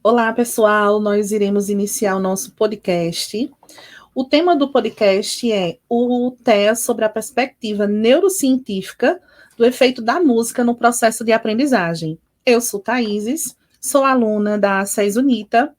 Olá, pessoal. Nós iremos iniciar o nosso podcast. O tema do podcast é o TEA sobre a perspectiva neurocientífica do efeito da música no processo de aprendizagem. Eu sou Thaíses, sou aluna da SES Unita,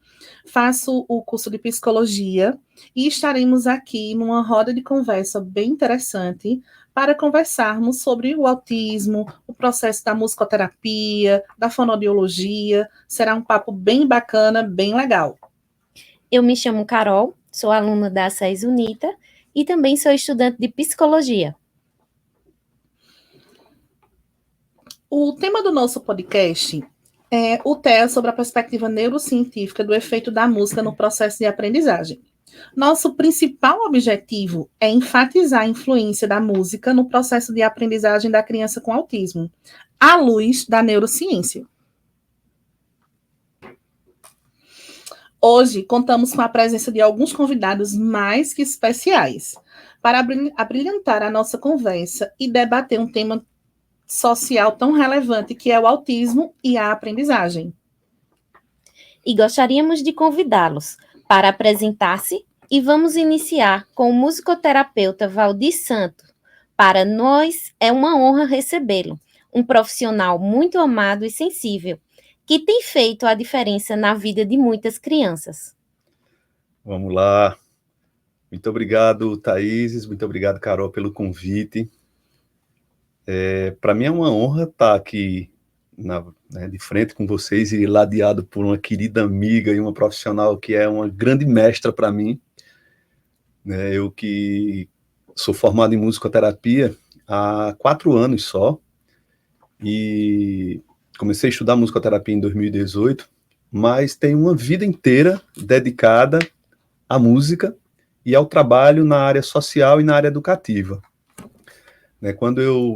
faço o curso de psicologia e estaremos aqui numa roda de conversa bem interessante para conversarmos sobre o autismo, o processo da musicoterapia, da fonoaudiologia. Será um papo bem bacana, bem legal. Eu me chamo Carol, sou aluna da SES Unita e também sou estudante de psicologia. O tema do nosso podcast é o TEA sobre a perspectiva neurocientífica do efeito da música no processo de aprendizagem. Nosso principal objetivo é enfatizar a influência da música no processo de aprendizagem da criança com autismo, à luz da neurociência. Hoje, contamos com a presença de alguns convidados mais que especiais para abrilhantar a nossa conversa e debater um tema social tão relevante que é o autismo e a aprendizagem. E gostaríamos de convidá-los para apresentar-se e vamos iniciar com o musicoterapeuta Valdir Santo. Para nós é uma honra recebê-lo, um profissional muito amado e sensível, que tem feito a diferença na vida de muitas crianças. Vamos lá. Muito obrigado, Thaíses, muito obrigado, Carol, pelo convite. Para mim é uma honra estar aqui de frente com vocês e ladeado por uma querida amiga e uma profissional que é uma grande mestra para mim. Eu que sou formado em musicoterapia há 4 anos só e comecei a estudar musicoterapia em 2018, mas tenho uma vida inteira dedicada à música e ao trabalho na área social e na área educativa.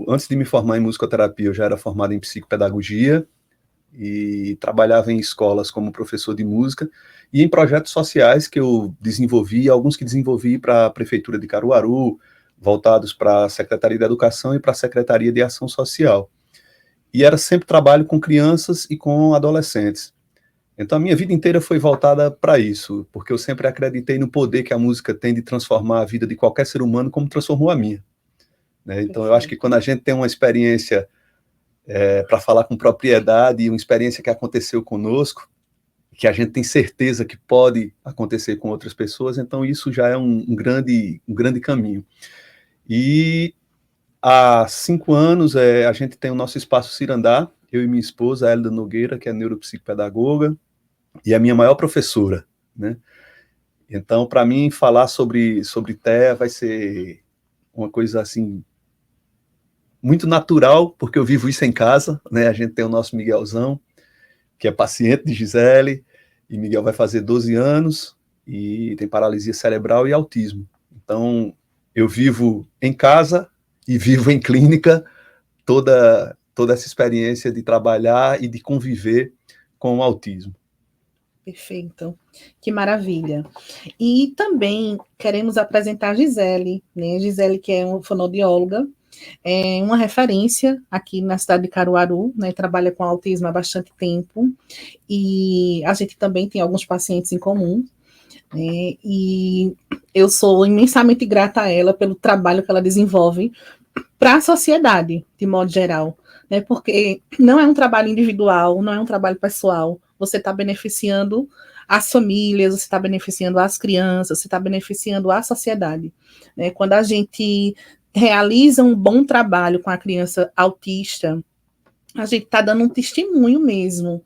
Antes de me formar em musicoterapia, eu já era formado em psicopedagogia e trabalhava em escolas como professor de música e em projetos sociais que eu desenvolvi, alguns que desenvolvi para a Prefeitura de Caruaru, voltados para a Secretaria de Educação e para a Secretaria de Ação Social. E era sempre trabalho com crianças e com adolescentes. Então, a minha vida inteira foi voltada para isso, porque eu sempre acreditei no poder que a música tem de transformar a vida de qualquer ser humano, como transformou a minha. Então, eu acho que quando a gente tem uma experiência para falar com propriedade, uma experiência que aconteceu conosco, que a gente tem certeza que pode acontecer com outras pessoas, então isso já é um grande caminho. E há 5 anos, a gente tem o nosso espaço Cirandá, eu e minha esposa, a Hélida Nogueira, que é neuropsicopedagoga, e a minha maior professora, Então, para mim, falar sobre TEA vai ser uma coisa, assim, muito natural, porque eu vivo isso em casa, A gente tem o nosso Miguelzão, que é paciente de Gisele, e Miguel vai fazer 12 anos, e tem paralisia cerebral e autismo. Então, eu vivo em casa e vivo em clínica toda essa experiência de trabalhar e de conviver com o autismo. Perfeito, que maravilha. E também queremos apresentar a Gisele, Gisele, que é uma fonoaudióloga, é uma referência aqui na cidade de Caruaru, trabalha com autismo há bastante tempo, e a gente também tem alguns pacientes em comum, e eu sou imensamente grata a ela pelo trabalho que ela desenvolve para a sociedade, de modo geral, porque não é um trabalho individual, não é um trabalho pessoal, você está beneficiando as famílias, você está beneficiando as crianças, você está beneficiando a sociedade. Quando a gente realiza um bom trabalho com a criança autista, a gente está dando um testemunho mesmo,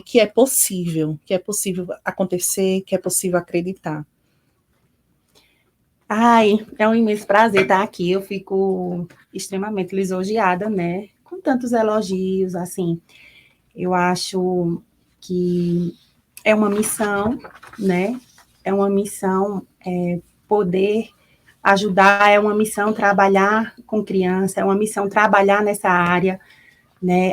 que é possível acontecer, que é possível acreditar. Ai, é um imenso prazer estar aqui, eu fico extremamente lisonjeada, com tantos elogios, assim, eu acho que é uma missão, é uma missão poder ajudar, é uma missão trabalhar com criança, é uma missão trabalhar nessa área,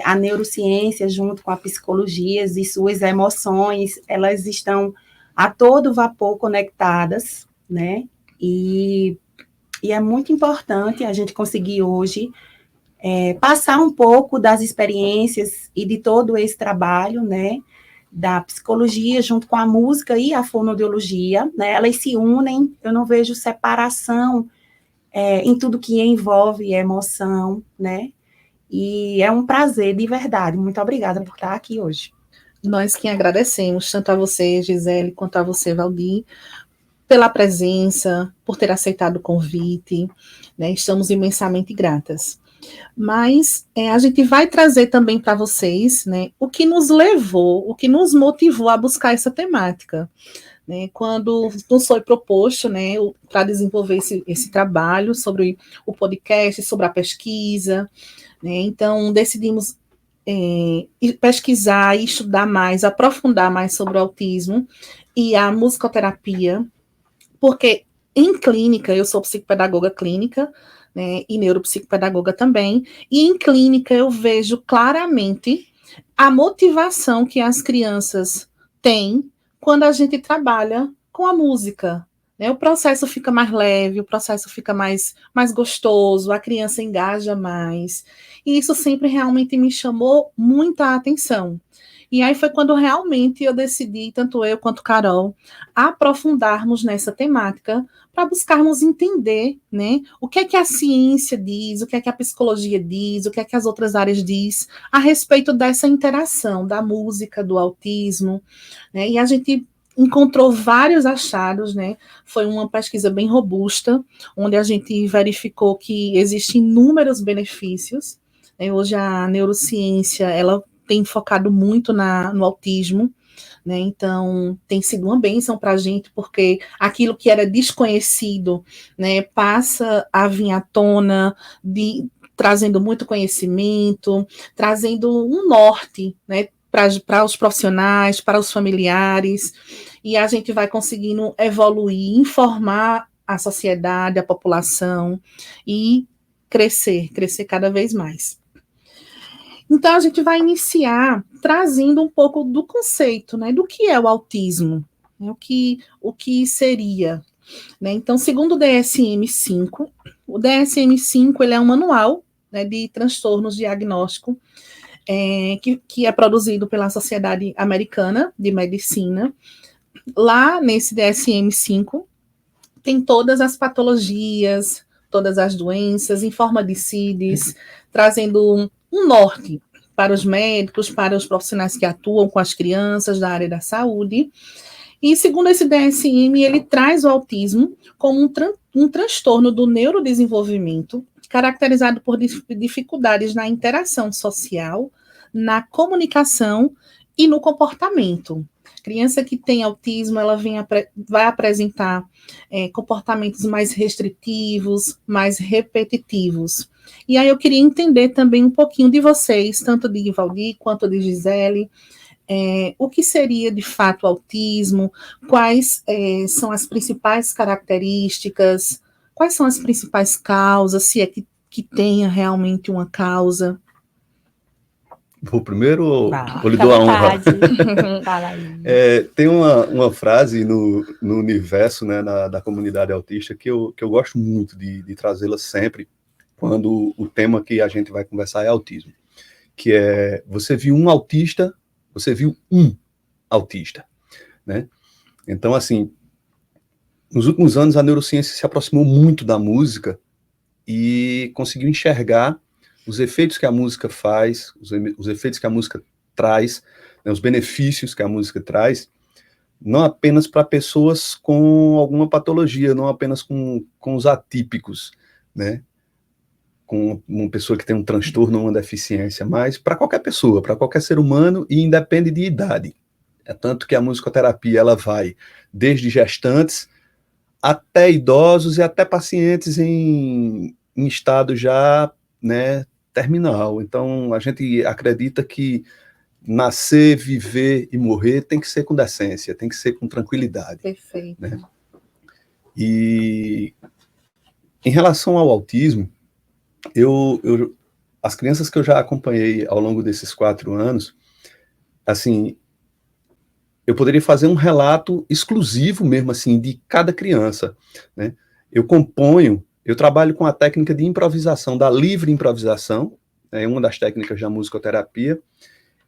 a neurociência junto com a psicologia e suas emoções, elas estão a todo vapor conectadas, e é muito importante a gente conseguir hoje passar um pouco das experiências e de todo esse trabalho, da psicologia junto com a música e a fonoaudiologia, né? Elas se unem, eu não vejo separação em tudo que envolve emoção, né? E é um prazer, de verdade. Muito obrigada por estar aqui hoje. Nós que agradecemos, tanto a você, Gisele, quanto a você, Valdir, pela presença, por ter aceitado o convite, né? Estamos imensamente gratas. Mas a gente vai trazer também para vocês, né, o que nos levou, o que nos motivou a buscar essa temática. Né, quando nos foi proposto, né, para desenvolver esse trabalho sobre o podcast, sobre a pesquisa, né, então decidimos pesquisar e estudar mais, aprofundar mais sobre o autismo e a musicoterapia, porque em clínica, eu sou psicopedagoga clínica, né, e neuropsicopedagoga também, e em clínica eu vejo claramente a motivação que as crianças têm quando a gente trabalha com a música. Né? O processo fica mais leve, o processo fica mais gostoso, a criança engaja mais. E isso sempre realmente me chamou muita atenção. E aí foi quando realmente eu decidi, tanto eu quanto Carol, aprofundarmos nessa temática para buscarmos entender, né, o que é que a ciência diz, o que é que a psicologia diz, o que é que as outras áreas diz a respeito dessa interação da música, do autismo, né, e a gente encontrou vários achados, né, foi uma pesquisa bem robusta, onde a gente verificou que existem inúmeros benefícios, né, hoje a neurociência, ela tem focado muito no autismo, né? Então tem sido uma bênção para a gente, porque aquilo que era desconhecido, né, passa a vir à tona, trazendo muito conhecimento, trazendo um norte, né, para os profissionais, para os familiares, e a gente vai conseguindo evoluir, informar a sociedade, a população, e crescer cada vez mais. Então, a gente vai iniciar trazendo um pouco do conceito, né, do que é o autismo, né, o que seria. Né? Então, segundo o DSM-5, o DSM-5 ele é um manual, né, de transtornos diagnóstico que é produzido pela Sociedade Americana de Medicina. Lá nesse DSM-5 tem todas as patologias, todas as doenças, em forma de CIDs, trazendo um norte para os médicos, para os profissionais que atuam com as crianças da área da saúde. E, segundo esse DSM, ele traz o autismo como um transtorno do neurodesenvolvimento, caracterizado por dificuldades na interação social, na comunicação e no comportamento. Criança que tem autismo, ela vai apresentar comportamentos mais restritivos, mais repetitivos. E aí eu queria entender também um pouquinho de vocês, tanto de Valdir quanto de Gisele, o que seria de fato o autismo, quais são as principais características, quais são as principais causas, se é que tenha realmente uma causa. Vou primeiro ou lhe dou a honra? Tem uma frase no universo, né, da comunidade autista que eu gosto muito de trazê-la sempre, quando o tema que a gente vai conversar é autismo, que é, você viu um autista, né? Então, assim, nos últimos anos a neurociência se aproximou muito da música e conseguiu enxergar os efeitos que a música faz, os efeitos que a música traz, né, os benefícios que a música traz, não apenas para pessoas com alguma patologia, não apenas com os atípicos, né? Com uma pessoa que tem um transtorno ou uma deficiência, mas para qualquer pessoa, para qualquer ser humano, e independe de idade. É tanto que a musicoterapia ela vai desde gestantes até idosos e até pacientes em estado já, né, terminal. Então, a gente acredita que nascer, viver e morrer tem que ser com decência, tem que ser com tranquilidade. Perfeito. Né? E em relação ao autismo, as crianças que eu já acompanhei ao longo desses 4 anos, assim, eu poderia fazer um relato exclusivo mesmo, assim, de cada criança, né? Eu trabalho com a técnica de improvisação, da livre improvisação, é uma das técnicas da musicoterapia,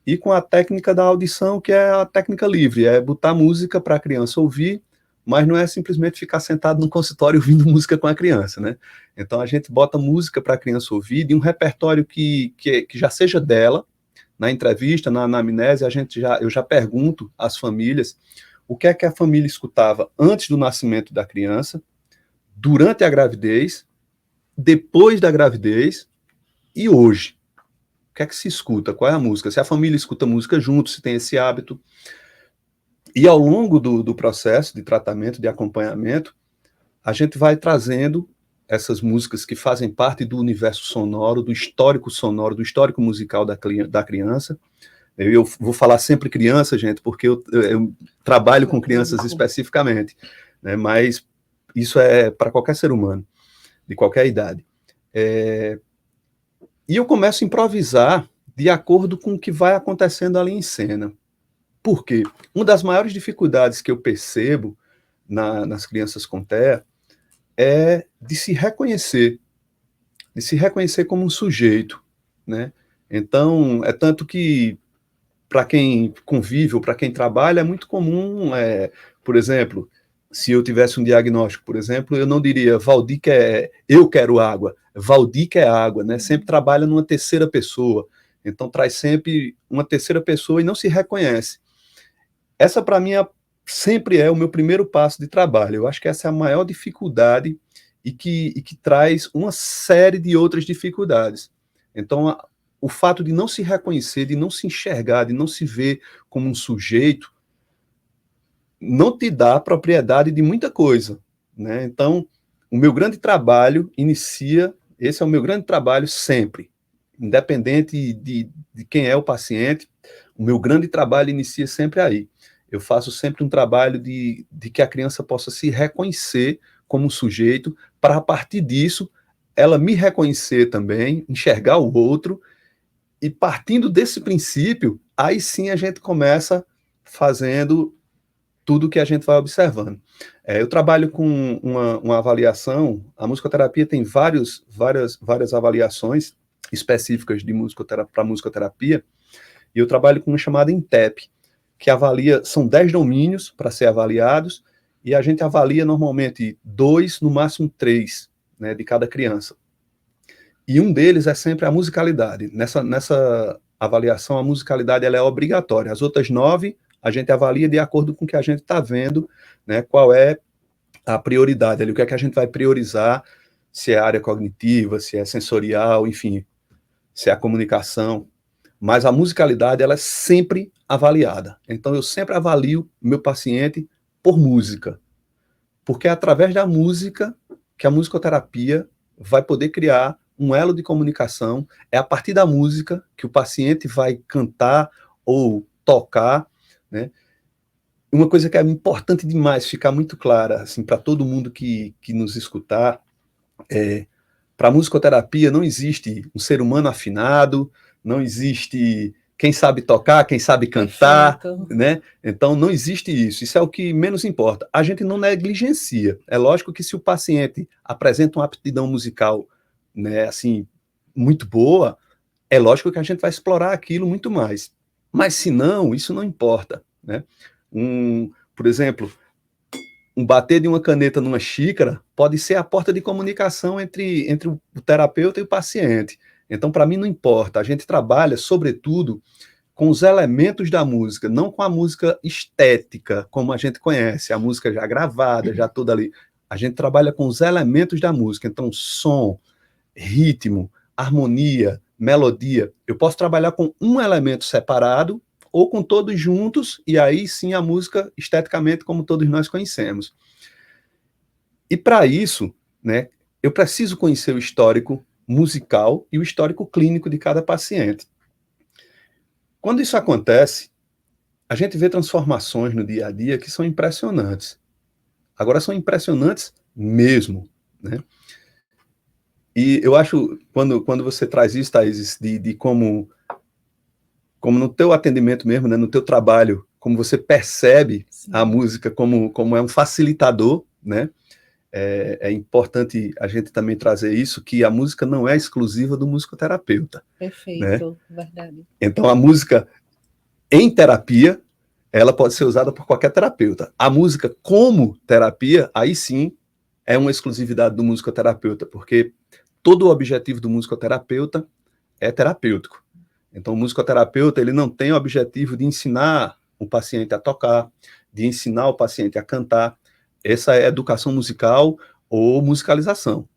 e com a técnica da audição, que é a técnica livre, é botar música para a criança ouvir, mas não é simplesmente ficar sentado no consultório ouvindo música com a criança, né? Então a gente bota música para a criança ouvir de um repertório que já seja dela. Na entrevista, na anamnese, eu já pergunto às famílias o que é que a família escutava antes do nascimento da criança, durante a gravidez, depois da gravidez e hoje. O que é que se escuta? Qual é a música? Se a família escuta música junto, se tem esse hábito. E ao longo do processo de tratamento, de acompanhamento, a gente vai trazendo essas músicas que fazem parte do universo sonoro, do histórico musical da criança. Eu vou falar sempre criança, gente, porque eu trabalho com crianças especificamente, né? Mas isso é para qualquer ser humano, de qualquer idade. E eu começo a improvisar de acordo com o que vai acontecendo ali em cena. Por quê? Uma das maiores dificuldades que eu percebo nas crianças com TEA é de se reconhecer como um sujeito, né? Então, é tanto que, para quem convive ou para quem trabalha, é muito comum, por exemplo, se eu tivesse um diagnóstico, por exemplo, eu não diria Valdir eu quero água, Valdir quer água, né? Sempre trabalha numa terceira pessoa, então traz sempre uma terceira pessoa e não se reconhece. Essa, para mim, sempre é o meu primeiro passo de trabalho. Eu acho que essa é a maior dificuldade e que traz uma série de outras dificuldades. Então, o fato de não se reconhecer, de não se enxergar, de não se ver como um sujeito, não te dá a propriedade de muita coisa, né? Então, o meu grande trabalho esse é o meu grande trabalho sempre, independente de quem é o paciente, o meu grande trabalho inicia sempre aí. Eu faço sempre um trabalho de que a criança possa se reconhecer como um sujeito, para a partir disso, ela me reconhecer também, enxergar o outro, e partindo desse princípio, aí sim a gente começa fazendo tudo que a gente vai observando. Eu trabalho com uma avaliação, a musicoterapia tem várias avaliações específicas para musicoterapia, e eu trabalho com uma chamada INTEP, que avalia, são 10 domínios para ser avaliados, e a gente avalia normalmente 2, no máximo 3, né, de cada criança. E um deles é sempre a musicalidade. Nessa avaliação, a musicalidade ela é obrigatória. As outras 9, a gente avalia de acordo com o que a gente está vendo, né, qual é a prioridade, ali, o que é que a gente vai priorizar, se é a área cognitiva, se é sensorial, enfim, se é a comunicação. Mas a musicalidade, ela é sempre avaliada. Então, eu sempre avalio meu paciente por música. Porque é através da música que a musicoterapia vai poder criar um elo de comunicação. É a partir da música que o paciente vai cantar ou tocar, né? Uma coisa que é importante demais ficar muito clara, assim, para todo mundo que nos escutar, para a musicoterapia não existe um ser humano afinado, não existe quem sabe tocar, quem sabe cantar, né? Então não existe isso. Isso é o que menos importa. A gente não negligencia. É lógico que se o paciente apresenta uma aptidão musical, né, assim, muito boa, é lógico que a gente vai explorar aquilo muito mais. Mas se não, isso não importa, né? Por exemplo, um bater de uma caneta numa xícara pode ser a porta de comunicação entre o terapeuta e o paciente. Então, para mim, não importa. A gente trabalha, sobretudo, com os elementos da música, não com a música estética, como a gente conhece, a música já gravada, já toda ali. A gente trabalha com os elementos da música. Então, som, ritmo, harmonia, melodia. Eu posso trabalhar com um elemento separado ou com todos juntos, e aí sim a música esteticamente como todos nós conhecemos. E para isso, né, eu preciso conhecer o histórico musical e o histórico clínico de cada paciente. Quando isso acontece, a gente vê transformações no dia a dia que são impressionantes. Agora, são impressionantes mesmo, né? E eu acho, quando você traz isso, Thaís, de como no teu atendimento mesmo, né, no teu trabalho, como você percebe Sim. a música como é um facilitador, né? É importante a gente também trazer isso, que a música não é exclusiva do musicoterapeuta. Perfeito, né? Verdade. Então, a música, em terapia, ela pode ser usada por qualquer terapeuta. A música como terapia, aí sim, é uma exclusividade do musicoterapeuta, porque todo o objetivo do musicoterapeuta é terapêutico. Então, o musicoterapeuta, ele não tem o objetivo de ensinar o paciente a tocar, de ensinar o paciente a cantar. Essa é educação musical ou musicalização,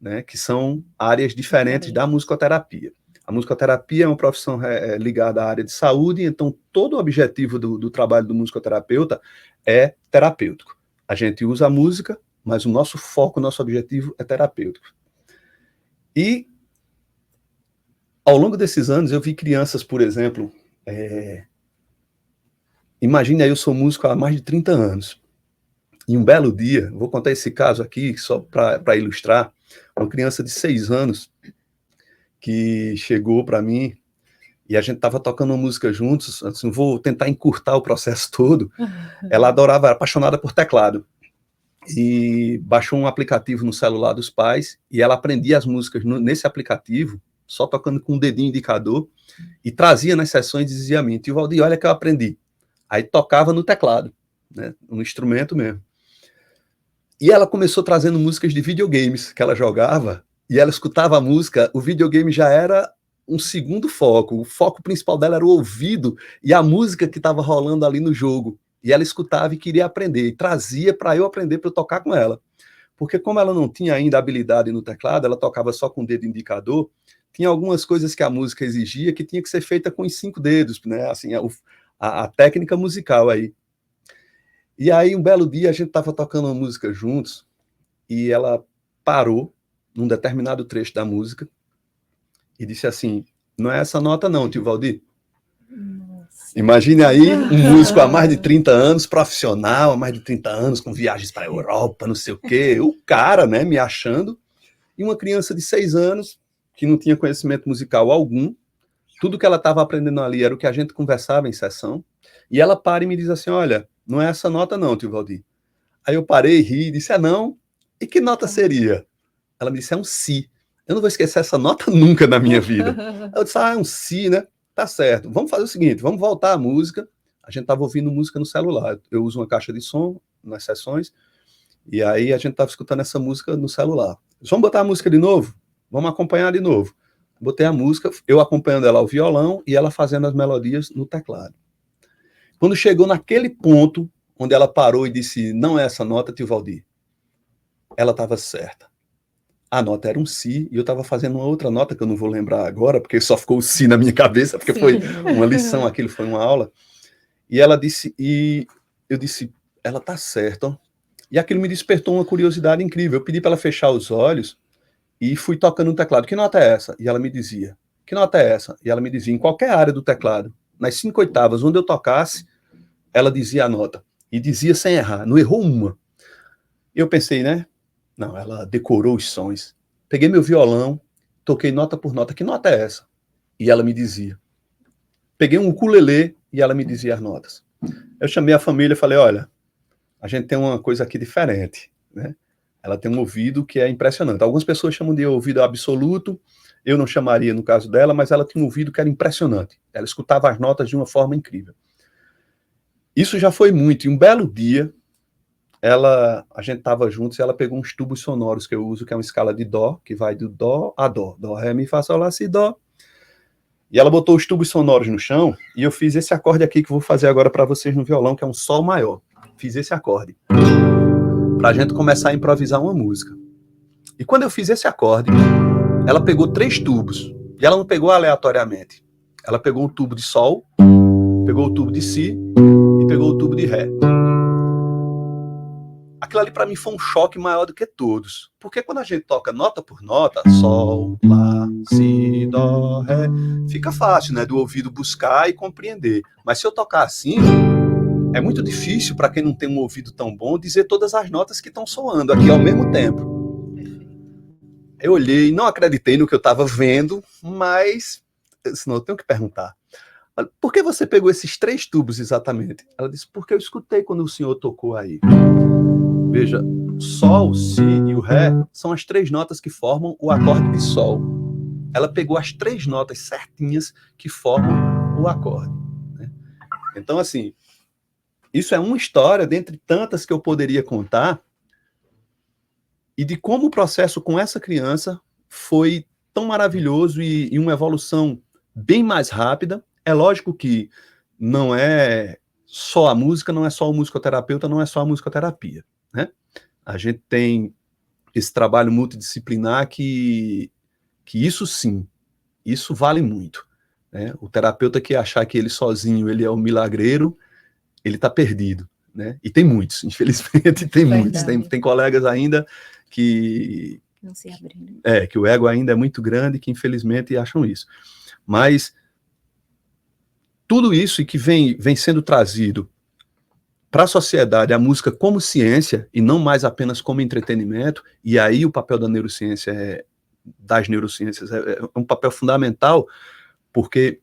né, que são áreas diferentes da musicoterapia. A musicoterapia é uma profissão ligada à área de saúde, então todo o objetivo do trabalho do musicoterapeuta é terapêutico. A gente usa a música, mas o nosso foco, o nosso objetivo é terapêutico. E, ao longo desses anos, eu vi crianças, por exemplo, imagine aí, eu sou músico há mais de 30 anos. Em um belo dia, vou contar esse caso aqui, só para ilustrar, uma criança de 6 anos, que chegou para mim, e a gente estava tocando uma música juntos, assim, vou tentar encurtar o processo todo. Ela adorava, era apaixonada por teclado, e baixou um aplicativo no celular dos pais, e ela aprendia as músicas nesse aplicativo, só tocando com o dedinho indicador, e trazia nas sessões e dizia a mim: tio Valdir, olha que eu aprendi. Aí tocava no teclado, né, no instrumento mesmo. E ela começou trazendo músicas de videogames que ela jogava, e ela escutava a música, o videogame já era um segundo foco, o foco principal dela era o ouvido e a música que estava rolando ali no jogo, e ela escutava e queria aprender, e trazia para eu aprender, para eu tocar com ela, porque como ela não tinha ainda habilidade no teclado, ela tocava só com o dedo indicador, tinha algumas coisas que a música exigia que tinha que ser feita com os 5 dedos, né, assim, a técnica musical aí. E aí, um belo dia, a gente estava tocando uma música juntos, e ela parou num determinado trecho da música e disse assim: não é essa nota não, tio Valdir. Nossa. Imagine aí um músico há mais de 30 anos, profissional, há mais de 30 anos, com viagens para a Europa, não sei o quê, o cara, né, me achando, e uma criança de 6 anos, que não tinha conhecimento musical algum, tudo que ela estava aprendendo ali era o que a gente conversava em sessão, e ela para e me diz assim: olha, não é essa nota não, tio Valdir. Aí eu parei, ri e disse: não? E que nota seria? Ela me disse: é um si. Eu não vou esquecer essa nota nunca na minha vida. Eu disse: é um si, né? Tá certo. Vamos fazer o seguinte, vamos voltar à música. A gente estava ouvindo música no celular. Eu uso uma caixa de som nas sessões, e aí a gente estava escutando essa música no celular. Vamos botar a música de novo? Vamos acompanhar de novo. Botei a música, eu acompanhando ela ao violão e ela fazendo as melodias no teclado. Quando chegou naquele ponto onde ela parou e disse: não é essa nota, tio Valdir, ela estava certa. A nota era um si, e eu estava fazendo uma outra nota que eu não vou lembrar agora, porque só ficou o si na minha cabeça, porque foi uma lição, aquilo foi uma aula. E ela disse, e eu disse: ela está certa. E aquilo me despertou uma curiosidade incrível. Eu pedi para ela fechar os olhos e fui tocando no teclado. Que nota é essa? E ela me dizia. Que nota é essa? E ela me dizia. Em qualquer área do teclado, nas 5 oitavas, onde eu tocasse, ela dizia a nota. E dizia sem errar, não errou uma. Eu pensei, né? Não, ela decorou os sons. Peguei meu violão, toquei nota por nota. Que nota é essa? E ela me dizia. Peguei um ukulele e ela me dizia as notas. Eu chamei a família e falei: olha, a gente tem uma coisa aqui diferente, né? Ela tem um ouvido que é impressionante. Algumas pessoas chamam de ouvido absoluto, eu não chamaria no caso dela, mas ela tinha um ouvido que era impressionante. Ela escutava as notas de uma forma incrível. Isso já foi muito. E um belo dia, a gente estava juntos e ela pegou uns tubos sonoros que eu uso, que é uma escala de dó, que vai do dó a dó. Dó, ré, mi, fá, sol, lá, si, dó. E ela botou os tubos sonoros no chão e eu fiz esse acorde aqui que eu vou fazer agora para vocês no violão, que é um sol maior. Fiz esse acorde para a gente começar a improvisar uma música. E quando eu fiz esse acorde, ela pegou 3 tubos. E ela não pegou aleatoriamente. Ela pegou um tubo de sol, pegou o tubo de si e pegou o tubo de ré. Aquilo ali para mim foi um choque maior do que todos. Porque quando a gente toca nota por nota, sol, lá, si, dó, ré, fica fácil, né, do ouvido buscar e compreender. Mas se eu tocar assim, é muito difícil para quem não tem um ouvido tão bom dizer todas as notas que estão soando aqui ao mesmo tempo. Eu olhei, não acreditei no que eu estava vendo, mas senão eu tenho que perguntar: por que você pegou esses 3 tubos exatamente? Ela disse: porque eu escutei quando o senhor tocou aí. Veja, sol, si e o ré são as 3 notas que formam o acorde de sol. Ela pegou as 3 notas certinhas que formam o acorde, né? Então, assim, isso é uma história dentre tantas que eu poderia contar, e de como o processo com essa criança foi tão maravilhoso e uma evolução bem mais rápida. É lógico que não é só a música, não é só o musicoterapeuta, não é só a musicoterapia, né? A gente tem esse trabalho multidisciplinar que isso sim, isso vale muito, né? O terapeuta que achar que ele sozinho, ele é o milagreiro, ele está perdido, né? E tem muitos, infelizmente, tem muitos. Tem colegas ainda que Não se abrindo. que o ego ainda é muito grande, que infelizmente acham isso. Mas tudo isso e que vem sendo trazido para a sociedade, a música como ciência, e não mais apenas como entretenimento, e aí o papel da neurociência, das neurociências, é um papel fundamental, porque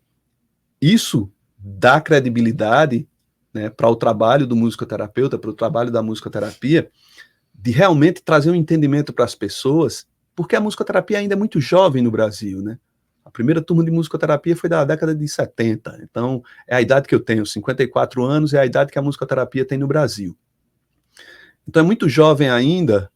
isso dá credibilidade, né, para o trabalho do musicoterapeuta, para o trabalho da musicoterapia, de realmente trazer um entendimento para as pessoas, porque a musicoterapia ainda é muito jovem no Brasil, né? A primeira turma de musicoterapia foi da década de 70, então é a idade que eu tenho, 54 anos, é a idade que a musicoterapia tem no Brasil. Então é muito jovem ainda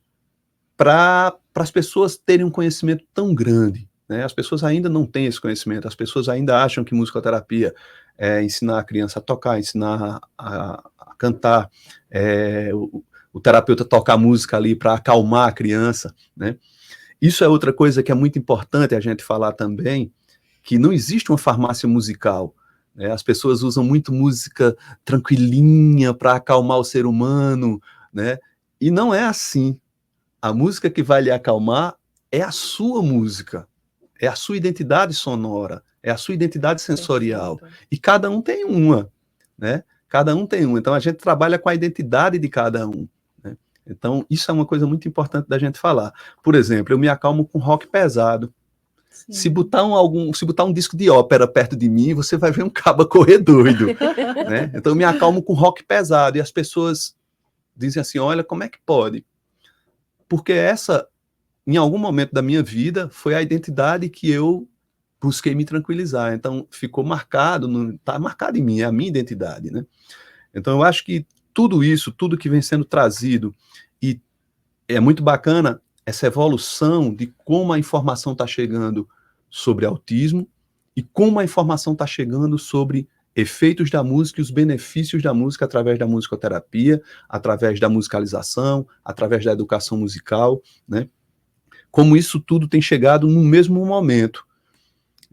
para as pessoas terem um conhecimento tão grande, né? As pessoas ainda não têm esse conhecimento, as pessoas ainda acham que musicoterapia é ensinar a criança a tocar, ensinar a cantar, o terapeuta tocar música ali para acalmar a criança, né? Isso é outra coisa que é muito importante a gente falar também, que não existe uma farmácia musical, né? As pessoas usam muito música tranquilinha para acalmar o ser humano, né? E não é assim. A música que vai lhe acalmar é a sua música, é a sua identidade sonora, é a sua identidade sensorial. Perfeito. E cada um tem uma, né? Cada um tem uma. Então a gente trabalha com a identidade de cada um. Então, isso é uma coisa muito importante da gente falar. Por exemplo, eu me acalmo com rock pesado. Sim. Se botar um disco de ópera perto de mim, você vai ver um caba correr doido, né? Então, eu me acalmo com rock pesado. E as pessoas dizem assim, olha, como é que pode? Porque essa, em algum momento da minha vida, foi a identidade que eu busquei me tranquilizar. Então, ficou marcado, está marcado em mim, é a minha identidade, né? Então, eu acho que tudo isso, tudo que vem sendo trazido, e é muito bacana essa evolução de como a informação está chegando sobre autismo e como a informação está chegando sobre efeitos da música e os benefícios da música através da musicoterapia, através da musicalização, através da educação musical, né? Como isso tudo tem chegado no mesmo momento.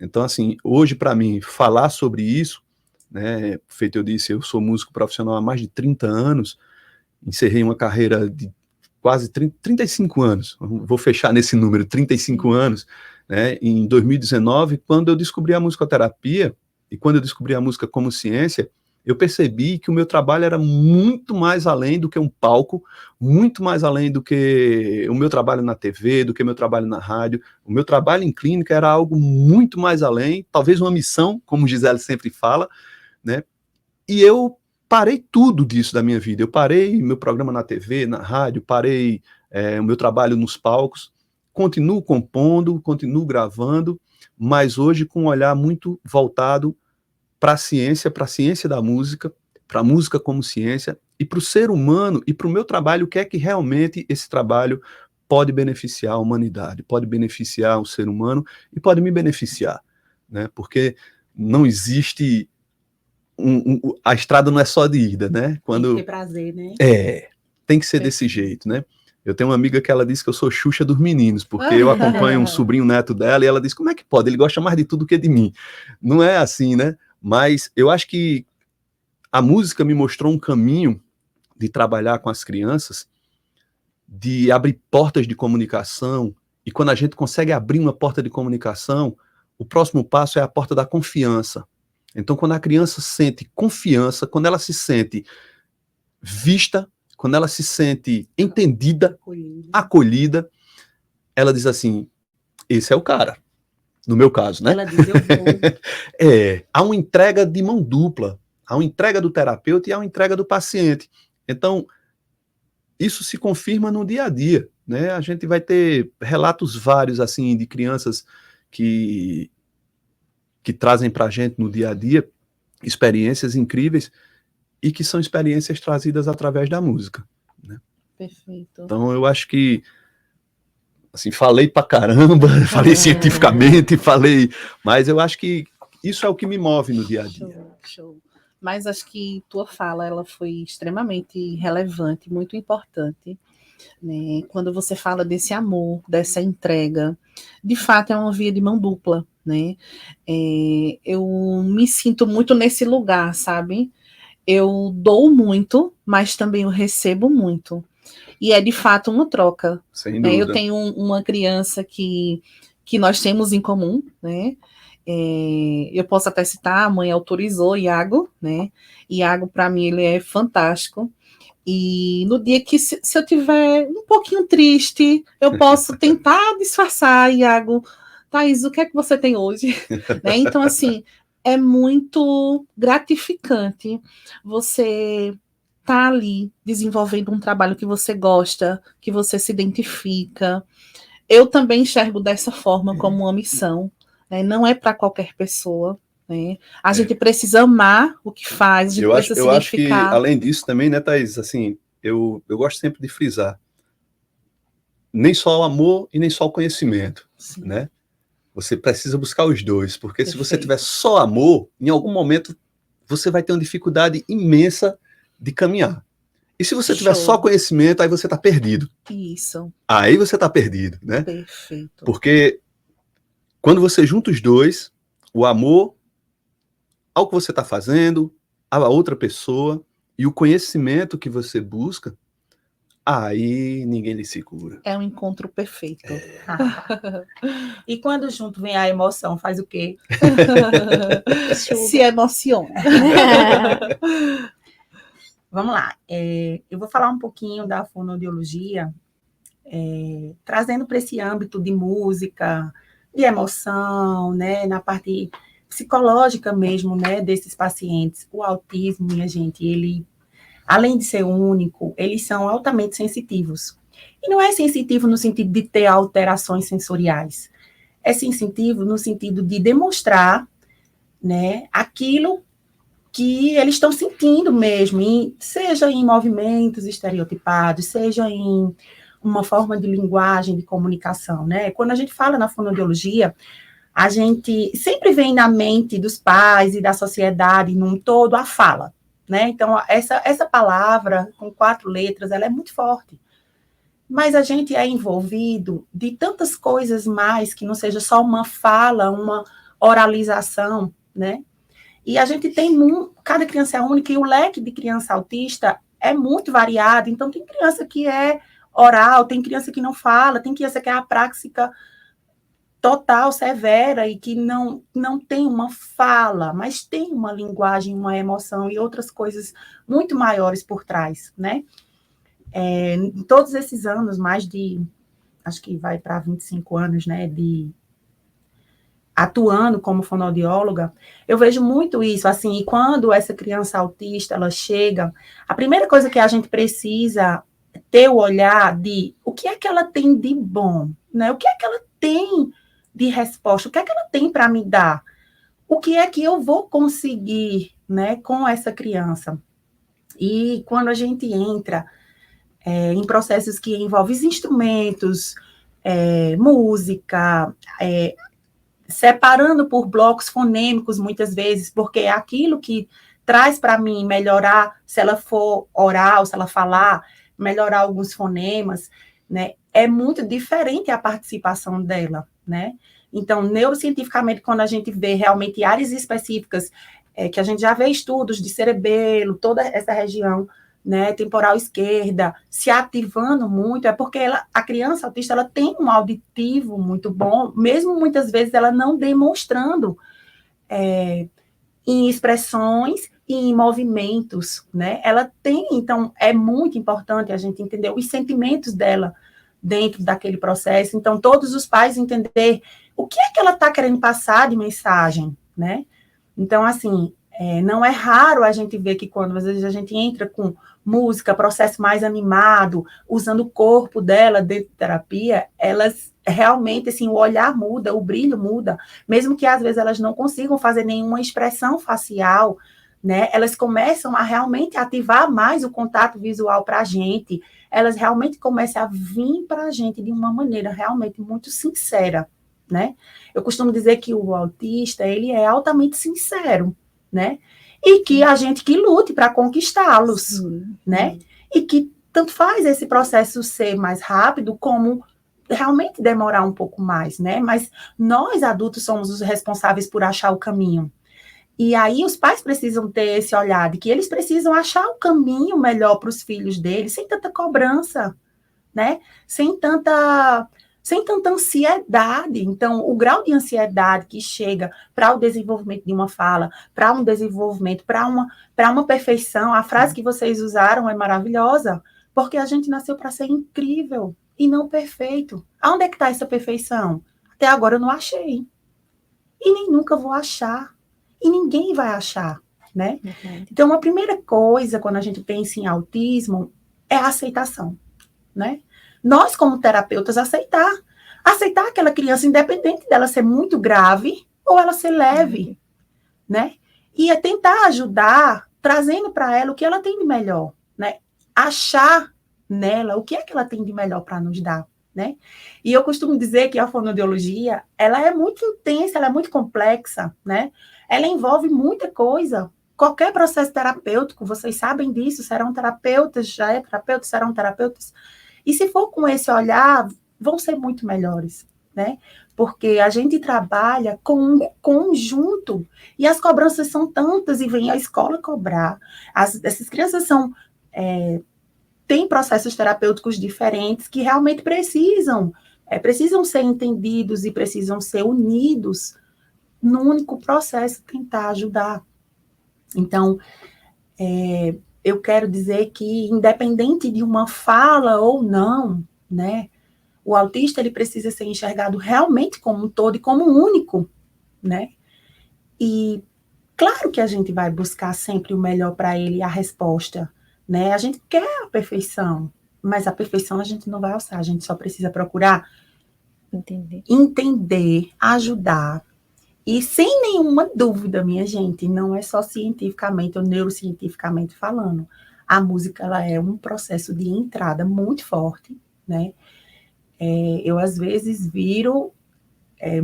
Então, assim, hoje, para mim, falar sobre isso, né, feito eu disse, eu sou músico profissional há mais de 30 anos, encerrei uma carreira de quase 35 anos, vou fechar nesse número, 35 anos, né, em 2019, quando eu descobri a musicoterapia, e quando eu descobri a música como ciência, eu percebi que o meu trabalho era muito mais além do que um palco, muito mais além do que o meu trabalho na TV, do que o meu trabalho na rádio. O meu trabalho em clínica era algo muito mais além, talvez uma missão, como Gisele sempre fala, né? E eu parei tudo disso da minha vida. Eu parei meu programa na TV, na rádio, parei o meu trabalho nos palcos, continuo compondo, continuo gravando, mas hoje com um olhar muito voltado para a ciência da música, para a música como ciência, e para o ser humano, e para o meu trabalho, o que é que realmente esse trabalho pode beneficiar a humanidade, pode beneficiar o ser humano e pode me beneficiar, né? Porque não existe a estrada não é só de ida, né? Quando tem que ter prazer, né? Tem que ser desse jeito, né? Eu tenho uma amiga que ela diz que eu sou Xuxa dos meninos, porque eu acompanho um sobrinho neto dela e ela diz, como é que pode? Ele gosta mais de tudo que de mim. Não é assim, né? Mas eu acho que a música me mostrou um caminho de trabalhar com as crianças, de abrir portas de comunicação, e quando a gente consegue abrir uma porta de comunicação, o próximo passo é a porta da confiança. Então, quando a criança sente confiança, quando ela se sente vista, quando ela se sente entendida, acolhida, ela diz assim, esse é o cara. No meu caso, né? Ela diz, eu vou. Há uma entrega de mão dupla, há uma entrega do terapeuta e há uma entrega do paciente. Então, isso se confirma no dia a dia, né? A gente vai ter relatos vários, assim, de crianças que trazem para a gente no dia a dia experiências incríveis e que são experiências trazidas através da música, né? Perfeito. Então, eu acho que, assim, falei pra caramba, falei cientificamente, mas eu acho que isso é o que me move no dia a dia. Show, show. Mas acho que tua fala, ela foi extremamente relevante, muito importante, né? Quando você fala desse amor, dessa entrega, de fato é uma via de mão dupla, né? Eu me sinto muito nesse lugar, sabe? Eu dou muito, mas também eu recebo muito. E é de fato uma troca. Sem Né? Eu dúvida. tenho uma criança que nós temos em comum, né? Eu posso até citar, a mãe autorizou Iago, né? Iago, para mim, ele é fantástico. E no dia que, se eu tiver um pouquinho triste, eu posso tentar disfarçar, Iago. Thaís, o que é que você tem hoje? Né? Então, assim, é muito gratificante você tá ali desenvolvendo um trabalho que você gosta, que você se identifica. Eu também enxergo dessa forma como uma missão, né? Não é para qualquer pessoa, né? A gente precisa amar o que faz, a gente precisa se Eu acho que, identificar. além disso também, né, Thaís, assim, eu gosto sempre de frisar, nem só o amor e nem só o conhecimento, Sim. né? Você precisa buscar os dois, porque se você Perfeito. tiver só amor, em algum momento você vai ter uma dificuldade imensa de caminhar. E se você tiver Show. só conhecimento, aí você está perdido. Isso, Aí você está perdido, né? perfeito. Porque quando você junta os dois, o amor ao que você está fazendo, a outra pessoa, e o conhecimento que você busca, aí ninguém lhe segura. É um encontro perfeito. E quando junto vem a emoção, faz o quê? Se emociona. Vamos lá. Eu vou falar um pouquinho da fonoaudiologia, trazendo para esse âmbito de música, de emoção, né, na parte psicológica mesmo, né, desses pacientes. O autismo, minha gente, ele, além de ser único, eles são altamente sensitivos. E não é sensitivo no sentido de ter alterações sensoriais. É sensitivo no sentido de demonstrar, né, aquilo que eles estão sentindo mesmo, seja em movimentos estereotipados, seja em uma forma de linguagem, de comunicação, né? Quando a gente fala na fonoaudiologia, a gente sempre vem na mente dos pais e da sociedade num todo a fala, né? Então, essa palavra, com 4 letras, ela é muito forte. Mas a gente é envolvido de tantas coisas mais, que não seja só uma fala, uma oralização, né? E a gente tem, cada criança é única, e o leque de criança autista é muito variado. Então, tem criança que é oral, tem criança que não fala, tem criança que é apráxica total, severa, e que não tem uma fala, mas tem uma linguagem, uma emoção e outras coisas muito maiores por trás, né? Em todos esses anos, mais de, acho que vai para 25 anos, né, de atuando como fonoaudióloga, eu vejo muito isso, assim, e quando essa criança autista, ela chega, a primeira coisa que a gente precisa ter o olhar de o que é que ela tem de bom, né? O que é que ela tem de resposta, o que é que ela tem para me dar? O que é que eu vou conseguir, né, com essa criança? E quando a gente entra em processos que envolvem os instrumentos, música, separando por blocos fonêmicos, muitas vezes, porque é aquilo que traz para mim melhorar, se ela for oral, se ela falar, melhorar alguns fonemas, né? É muito diferente a participação dela, né? Então, neurocientificamente, quando a gente vê realmente áreas específicas, que a gente já vê estudos de cerebelo, toda essa região, né, temporal esquerda, se ativando muito, é porque a criança autista, ela tem um auditivo muito bom, mesmo muitas vezes ela não demonstrando em expressões e em movimentos, né? Ela tem, então, é muito importante a gente entender os sentimentos dela dentro daquele processo. Então, todos os pais entender o que é que ela está querendo passar de mensagem, né? Então, assim, não é raro a gente ver que quando às vezes a gente entra com música, processo mais animado, usando o corpo dela dentro de terapia, elas realmente, assim, o olhar muda, o brilho muda, mesmo que às vezes elas não consigam fazer nenhuma expressão facial, né? Elas começam a realmente ativar mais o contato visual para a gente, elas realmente começam a vir para a gente de uma maneira realmente muito sincera, né? Eu costumo dizer que o autista, ele é altamente sincero, né? E que a gente que lute para conquistá-los, né? E que tanto faz esse processo ser mais rápido, como realmente demorar um pouco mais, né? Mas nós, adultos, somos os responsáveis por achar o caminho. E aí os pais precisam ter esse olhar de que eles precisam achar o caminho melhor para os filhos deles, sem tanta cobrança, né? Sem tanta ansiedade. Então, o grau de ansiedade que chega para o desenvolvimento de uma fala, para um desenvolvimento, para uma perfeição, a frase que vocês usaram é maravilhosa, porque a gente nasceu para ser incrível e não perfeito. Aonde é que está essa perfeição? Até agora eu não achei. E nem nunca vou achar. E ninguém vai achar, né? Então, a primeira coisa, quando a gente pensa em autismo, é a aceitação, né? Nós, como terapeutas, aceitar aquela criança, independente dela ser muito grave ou ela ser leve, né? E é tentar ajudar, trazendo para ela o que ela tem de melhor, né? Achar nela o que é que ela tem de melhor para nos dar, né? E eu costumo dizer que a fonoaudiologia, ela é muito intensa, ela é muito complexa, né? Ela envolve muita coisa. Qualquer processo terapêutico, vocês sabem disso, serão terapeutas, já é terapeutas, serão terapeutas. E se for com esse olhar, vão ser muito melhores, né? Porque a gente trabalha com um conjunto e as cobranças são tantas e vem a escola cobrar. Essas crianças têm processos terapêuticos diferentes que realmente precisam ser entendidos e precisam ser unidos num único processo, tentar ajudar. Então, eu quero dizer que, independente de uma fala ou não, né, o autista ele precisa ser enxergado realmente como um todo e como único, né? E claro que a gente vai buscar sempre o melhor para ele, a resposta, né? A gente quer a perfeição, mas a perfeição a gente não vai alçar, a gente só precisa procurar entender, ajudar. E sem nenhuma dúvida, minha gente, não é só cientificamente ou neurocientificamente falando. A música, ela é um processo de entrada muito forte, né? Eu, às vezes, viro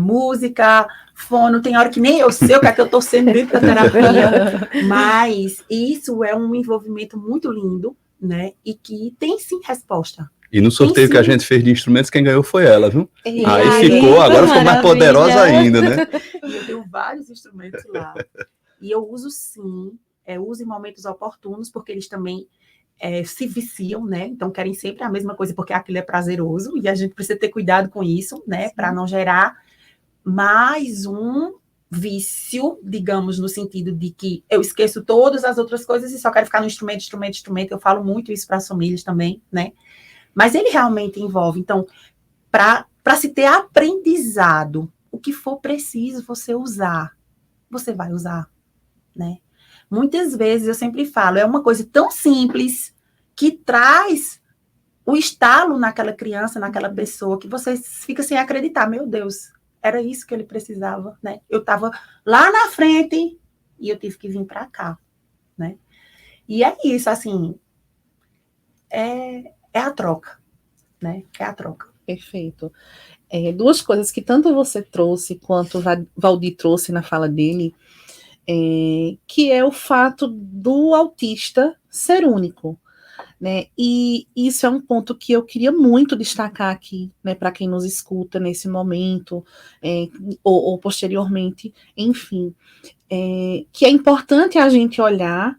música, fono, tem hora que nem eu sei o que é que eu estou sendo dentro da terapia, mas isso é um envolvimento muito lindo, né? E que tem, sim, resposta. E no sorteio que a gente fez de instrumentos, quem ganhou foi ela, viu? Aí ficou, agora ficou mais poderosa ainda, né? E eu tenho vários instrumentos lá. E eu uso, sim, uso em momentos oportunos, porque eles também se viciam, né? Então querem sempre a mesma coisa, porque aquilo é prazeroso, e a gente precisa ter cuidado com isso, né? Para não gerar mais um vício, digamos, no sentido de que eu esqueço todas as outras coisas e só quero ficar no instrumento. Eu falo muito isso para as famílias também, né? Mas ele realmente envolve. Então, para se ter aprendizado, o que for preciso você usar, você vai usar, né? Muitas vezes, eu sempre falo, é uma coisa tão simples que traz o estalo naquela criança, naquela pessoa, que você fica sem acreditar. Meu Deus, era isso que ele precisava, né? Eu estava lá na frente e eu tive que vir para cá, né? E é isso, assim, é a troca, né? É a troca. Perfeito. Duas coisas que tanto você trouxe quanto o Valdir trouxe na fala dele, que é o fato do autista ser único, né? E isso é um ponto que eu queria muito destacar aqui, né, para quem nos escuta nesse momento, ou posteriormente, enfim, que é importante a gente olhar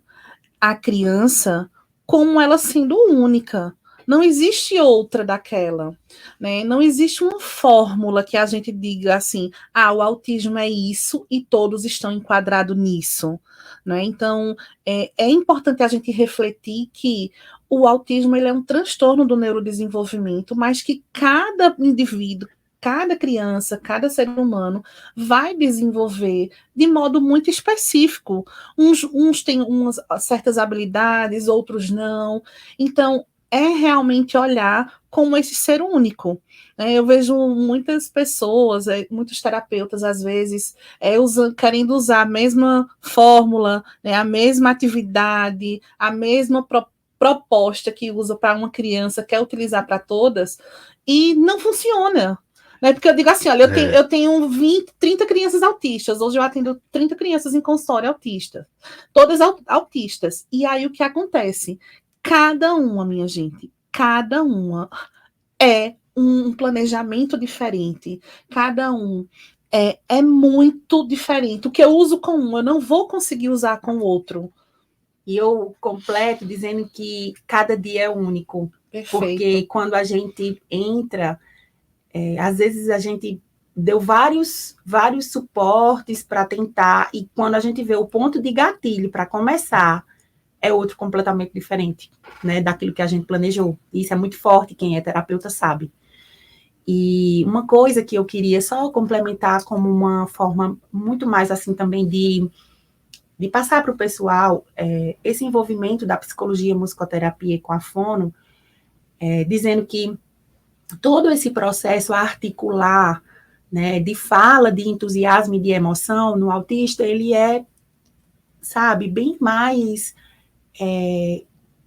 a criança como ela sendo única. Não existe outra daquela, né? Não existe uma fórmula que a gente diga assim, o autismo é isso e todos estão enquadrados nisso, né? Então, é importante a gente refletir que o autismo ele é um transtorno do neurodesenvolvimento, mas que cada indivíduo, cada criança, cada ser humano vai desenvolver de modo muito específico. Uns têm certas habilidades, outros não. Então, é realmente olhar como esse ser único. Eu vejo muitas pessoas, muitos terapeutas, às vezes, querendo usar a mesma fórmula, né, a mesma atividade, a mesma proposta que usa para uma criança, quer utilizar para todas, e não funciona. Né? Porque eu digo assim, olha, eu tenho 30 crianças autistas, hoje eu atendo 30 crianças em consultório autista, todas autistas. E aí o que acontece? Cada uma, minha gente, cada uma é um planejamento diferente, cada um é muito diferente. O que eu uso com um, eu não vou conseguir usar com o outro. E eu completo dizendo que cada dia é único. Perfeito. Porque quando a gente entra, às vezes a gente deu vários suportes para tentar, e quando a gente vê o ponto de gatilho para começar, é outro completamente diferente, né, daquilo que a gente planejou. Isso é muito forte, quem é terapeuta sabe. E uma coisa que eu queria só complementar como uma forma muito mais assim também de passar para o pessoal esse envolvimento da psicologia, musicoterapia com a fono, dizendo que todo esse processo articular, né, de fala, de entusiasmo e de emoção no autista, ele sabe, bem mais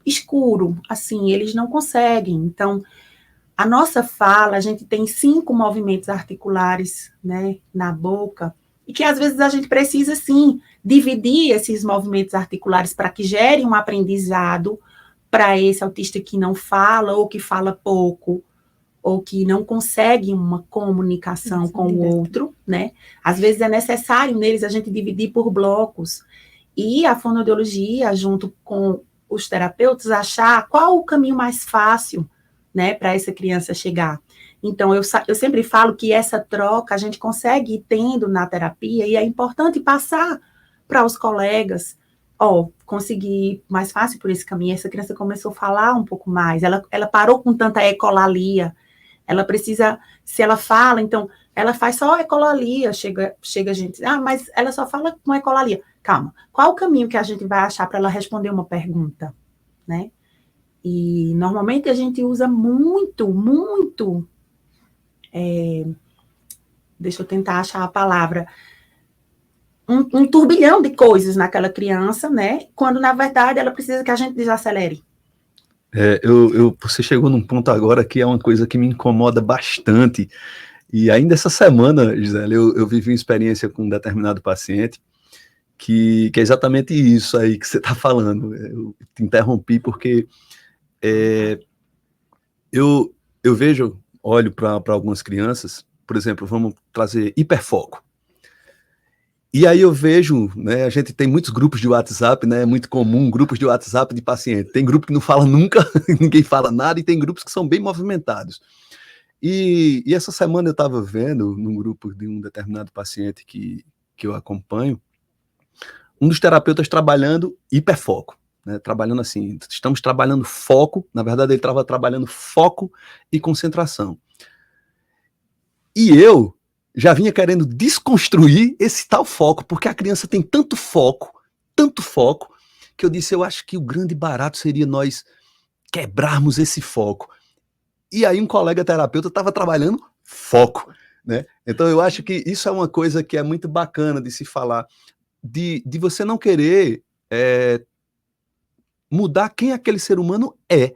escuro, assim, eles não conseguem. Então, a nossa fala, a gente tem 5 movimentos articulares, né, na boca, e que às vezes a gente precisa, sim, dividir esses movimentos articulares para que gere um aprendizado para esse autista que não fala, ou que fala pouco, ou que não consegue uma comunicação com o outro, né? Às vezes é necessário neles a gente dividir por blocos, e a fonoaudiologia, junto com os terapeutas, achar qual o caminho mais fácil, né, para essa criança chegar. Então, eu sempre falo que essa troca a gente consegue ir tendo na terapia, e é importante passar para os colegas, conseguir ir mais fácil por esse caminho. Essa criança começou a falar um pouco mais, ela parou com tanta ecolalia, ela precisa, se ela fala, então, ela faz só ecolalia, chega a gente, mas ela só fala com ecolalia. Calma, qual o caminho que a gente vai achar para ela responder uma pergunta, né? E, normalmente, a gente usa muito, deixa eu tentar achar a palavra, um turbilhão de coisas naquela criança, né? Quando, na verdade, ela precisa que a gente desacelere. Você chegou num ponto agora que é uma coisa que me incomoda bastante. E ainda essa semana, Gisele, eu vivi uma experiência com um determinado paciente que é exatamente isso aí que você está falando. Eu te interrompi porque eu olho para algumas crianças, por exemplo, vamos trazer hiperfoco. E aí eu vejo, né, a gente tem muitos grupos de WhatsApp, né, é muito comum, grupos de WhatsApp de paciente. Tem grupo que não fala nunca, ninguém fala nada, e tem grupos que são bem movimentados. E essa semana eu estava vendo, num grupo de um determinado paciente que eu acompanho, um dos terapeutas trabalhando hiperfoco, né, trabalhando assim, estamos trabalhando foco, na verdade ele estava trabalhando foco e concentração. E eu já vinha querendo desconstruir esse tal foco, porque a criança tem tanto foco, que eu disse, eu acho que o grande barato seria nós quebrarmos esse foco. E aí um colega terapeuta estava trabalhando foco, né? Então eu acho que isso é uma coisa que é muito bacana de se falar, de você não querer mudar quem aquele ser humano é.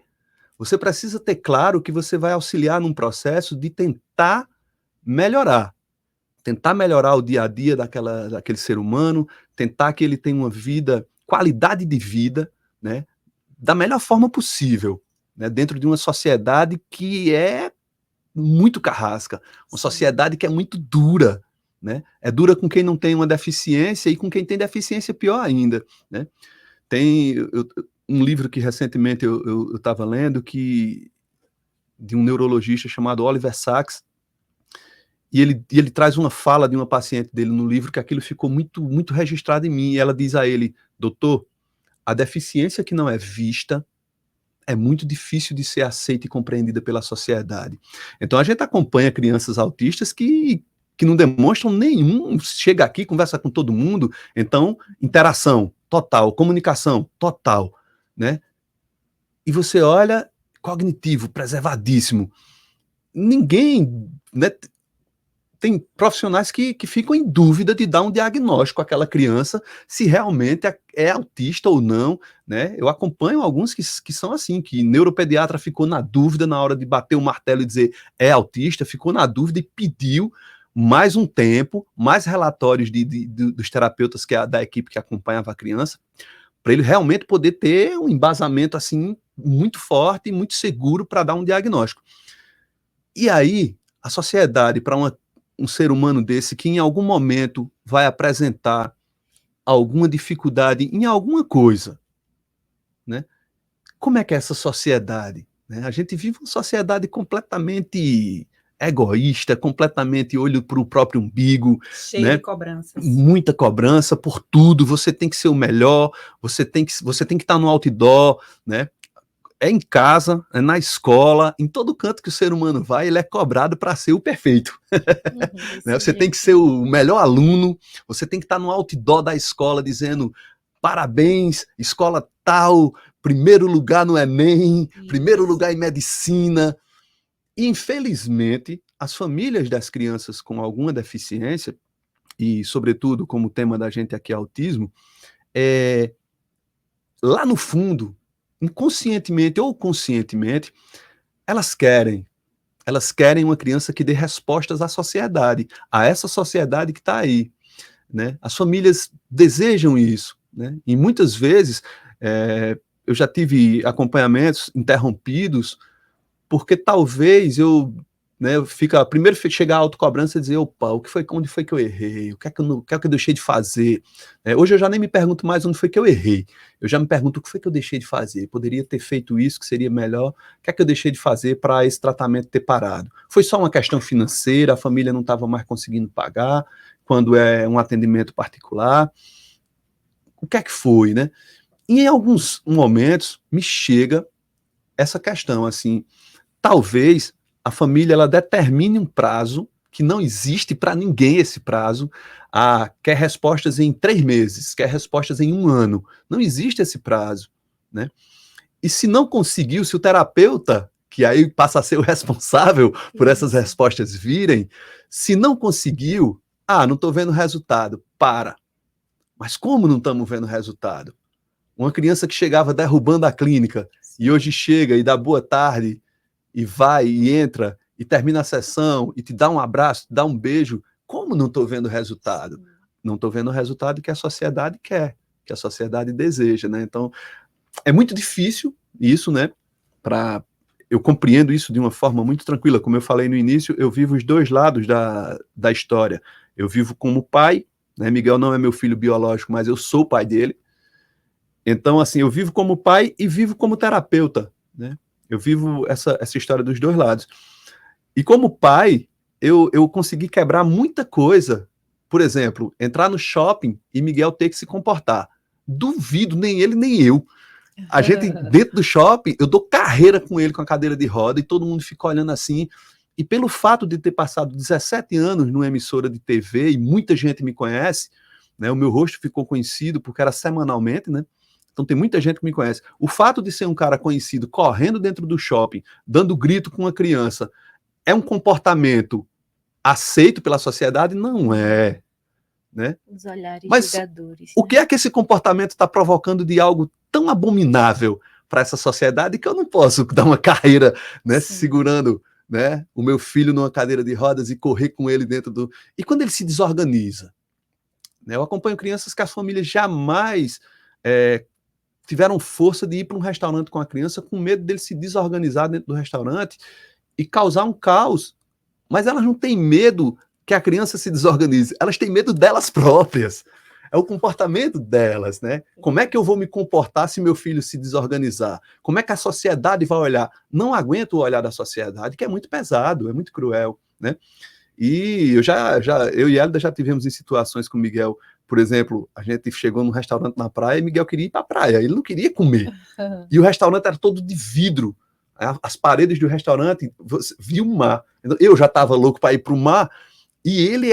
Você precisa ter claro que você vai auxiliar num processo de tentar melhorar o dia a dia daquele ser humano, tentar que ele tenha uma vida, qualidade de vida, né, da melhor forma possível, né, dentro de uma sociedade que é muito carrasca, uma sociedade que é muito dura, né, é dura com quem não tem uma deficiência e com quem tem deficiência pior ainda, né. Tem um livro que recentemente eu estava lendo, de um neurologista chamado Oliver Sacks, e ele traz uma fala de uma paciente dele no livro que aquilo ficou muito, muito registrado em mim, e ela diz a ele, doutor, a deficiência que não é vista é muito difícil de ser aceita e compreendida pela sociedade. Então a gente acompanha crianças autistas que não demonstram nenhum, chega aqui, conversa com todo mundo, então interação total, comunicação total, né? E você olha, cognitivo preservadíssimo. Ninguém, né, tem profissionais que ficam em dúvida de dar um diagnóstico àquela criança, se realmente é autista ou não, né? Eu acompanho alguns que são assim, que neuropediatra ficou na dúvida na hora de bater o martelo e dizer é autista, ficou na dúvida e pediu mais um tempo, mais relatórios dos terapeutas da equipe que acompanhava a criança, para ele realmente poder ter um embasamento assim muito forte e muito seguro para dar um diagnóstico. E aí, a sociedade, para um ser humano desse que em algum momento vai apresentar alguma dificuldade em alguma coisa, né? Como é que é essa sociedade? Né? A gente vive uma sociedade completamente egoísta, completamente olho para o próprio umbigo, cheio né? de cobranças. Muita cobrança por tudo, você tem que ser o melhor, você tem que estar no outdoor, né? É em casa, é na escola, em todo canto que o ser humano vai, ele é cobrado para ser o perfeito. Né? Você tem que ser o melhor aluno, você tem que estar no outdoor da escola dizendo parabéns, escola tal, primeiro lugar no Enem, primeiro lugar em medicina. E, infelizmente, as famílias das crianças com alguma deficiência, e sobretudo como o tema da gente aqui é autismo, lá no fundo, inconscientemente ou conscientemente, elas querem uma criança que dê respostas à sociedade, a essa sociedade que está aí, né? As famílias desejam isso, né? E muitas vezes eu já tive acompanhamentos interrompidos porque talvez primeiro chegar a autocobrança e dizer, opa, onde foi que eu errei? O que é que eu deixei de fazer? Hoje eu já nem me pergunto mais onde foi que eu errei. Eu já me pergunto o que foi que eu deixei de fazer? Poderia ter feito isso, que seria melhor. O que é que eu deixei de fazer para esse tratamento ter parado? Foi só uma questão financeira, a família não estava mais conseguindo pagar, quando é um atendimento particular. O que é que foi, né? E em alguns momentos me chega essa questão, assim, talvez a família ela determine um prazo que não existe para ninguém esse prazo. Quer respostas em 3 meses, quer respostas em 1 ano. Não existe esse prazo, né? E se não conseguiu, se o terapeuta, que aí passa a ser o responsável por essas respostas virem, se não conseguiu, não estou vendo resultado, para. Mas como não estamos vendo resultado? Uma criança que chegava derrubando a clínica e hoje chega e dá boa tarde e vai e entra e termina a sessão e te dá um abraço, te dá um beijo, como não estou vendo resultado? Não estou vendo o resultado que a sociedade quer, que a sociedade deseja, né? Então, é muito difícil isso, né? Eu compreendo isso de uma forma muito tranquila. Como eu falei no início, eu vivo os dois lados da história. Eu vivo como pai, né? Miguel não é meu filho biológico, mas eu sou o pai dele. Então, assim, eu vivo como pai e vivo como terapeuta, né? Eu vivo essa história dos dois lados. E como pai, eu consegui quebrar muita coisa. Por exemplo, entrar no shopping e Miguel ter que se comportar. Duvido, nem ele, nem eu. A gente, dentro do shopping, eu dou carreira com ele com a cadeira de roda e todo mundo fica olhando assim. E pelo fato de ter passado 17 anos numa emissora de TV e muita gente me conhece, né, o meu rosto ficou conhecido porque era semanalmente, né? Então tem muita gente que me conhece. O fato de ser um cara conhecido correndo dentro do shopping, dando grito com uma criança, é um comportamento aceito pela sociedade? Não é. Né? Os olhares Mas julgadores. O que é que esse comportamento está provocando de algo tão abominável para essa sociedade que eu não posso dar uma carreira, né, segurando, né, o meu filho numa cadeira de rodas e correr com ele dentro do... E quando ele se desorganiza? Né, eu acompanho crianças que as famílias jamais tiveram força de ir para um restaurante com a criança com medo dele se desorganizar dentro do restaurante e causar um caos. Mas elas não têm medo que a criança se desorganize, elas têm medo delas próprias. É o comportamento delas, né? Como é que eu vou me comportar se meu filho se desorganizar? Como é que a sociedade vai olhar? Não aguento o olhar da sociedade, que é muito pesado, é muito cruel, né? E eu e Hélida já tivemos em situações com o Miguel, por exemplo, a gente chegou num restaurante na praia e Miguel queria ir para a praia, ele não queria comer. E o restaurante era todo de vidro. As paredes do restaurante, você via o mar. Eu já estava louco para ir para o mar, e ele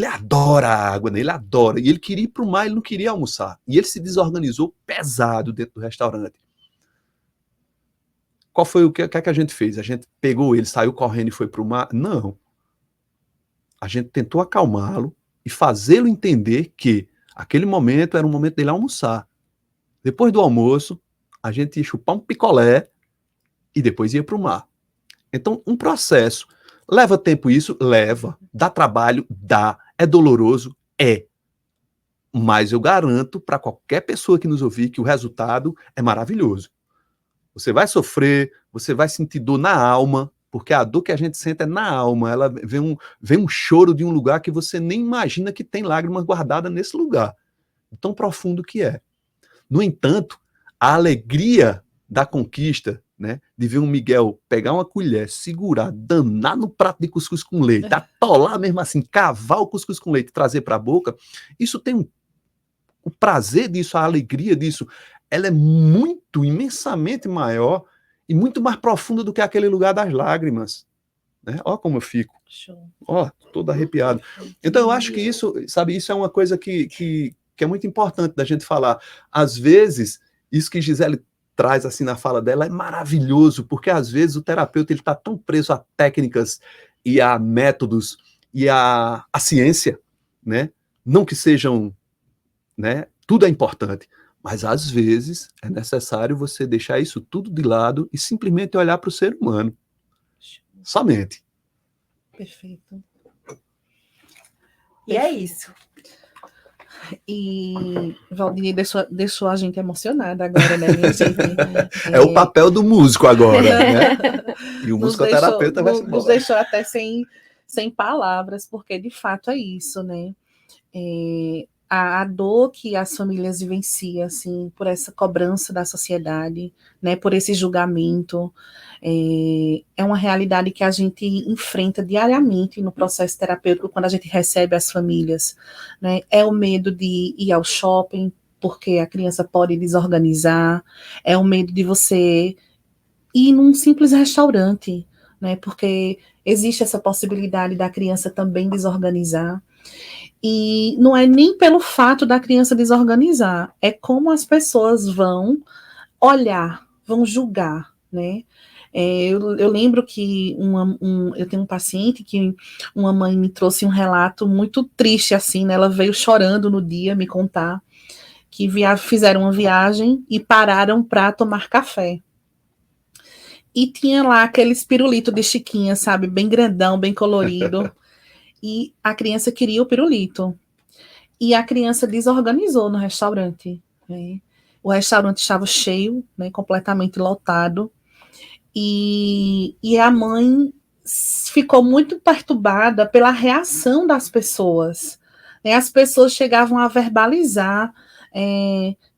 adora a água, né? Ele adora. E ele queria ir para o mar, ele não queria almoçar. E ele se desorganizou pesado dentro do restaurante. qual foi o que é que a gente fez? A gente pegou ele, saiu correndo e foi para o mar? Não. A gente tentou acalmá-lo e fazê-lo entender que aquele momento era um momento dele almoçar. Depois do almoço, a gente ia chupar um picolé e depois ia para o mar. Então, um processo. Leva tempo isso? Leva. Dá trabalho? Dá. É doloroso? É. Mas eu garanto para qualquer pessoa que nos ouvir que o resultado é maravilhoso. Você vai sofrer, você vai sentir dor na alma, porque a dor que a gente sente é na alma. Ela vem um choro de um lugar que você nem imagina que tem lágrimas guardadas nesse lugar. Tão profundo que é. No entanto, a alegria da conquista, né, de ver um Miguel pegar uma colher, segurar, danar no prato de cuscuz com leite, atolar mesmo assim, cavar o cuscuz com leite e trazer para a boca, isso tem o prazer disso, a alegria disso, ela é muito, imensamente maior e muito mais profunda do que aquele lugar das lágrimas. Né? Ó como eu fico. Ó, todo arrepiado. Então eu acho que isso, sabe, isso é uma coisa que é muito importante da gente falar. Às vezes, isso que Gisele traz assim na fala dela é maravilhoso, porque às vezes o terapeuta ele está tão preso a técnicas e a métodos e a ciência, né? Não que sejam, né? Tudo é importante, mas às vezes é necessário você deixar isso tudo de lado e simplesmente olhar para o ser humano. Somente. Perfeito. E é isso. E Valdinei deixou a gente emocionada agora, né, minha gente? É o papel do músico agora, né? E o musicoterapeuta vai se embora. Nos deixou até sem palavras, porque de fato é isso, né? A dor que as famílias vivenciam, assim, por essa cobrança da sociedade, né, por esse julgamento, é uma realidade que a gente enfrenta diariamente no processo terapêutico quando a gente recebe as famílias, né? É o medo de ir ao shopping, porque a criança pode desorganizar, é o medo de você ir num simples restaurante, né? Porque existe essa possibilidade da criança também desorganizar. E não é nem pelo fato da criança desorganizar, é como as pessoas vão olhar, vão julgar, né? Eu lembro que eu tenho um paciente que uma mãe me trouxe um relato muito triste, assim, né? Ela veio chorando no dia me contar que fizeram uma viagem e pararam para tomar café. E tinha lá aqueles pirulito de Chiquinha, sabe? Bem grandão, bem colorido. E a criança queria o pirulito. E a criança desorganizou no restaurante, né? O restaurante estava cheio, né, completamente lotado. E a mãe ficou muito perturbada pela reação das pessoas. Né? As pessoas chegavam a verbalizar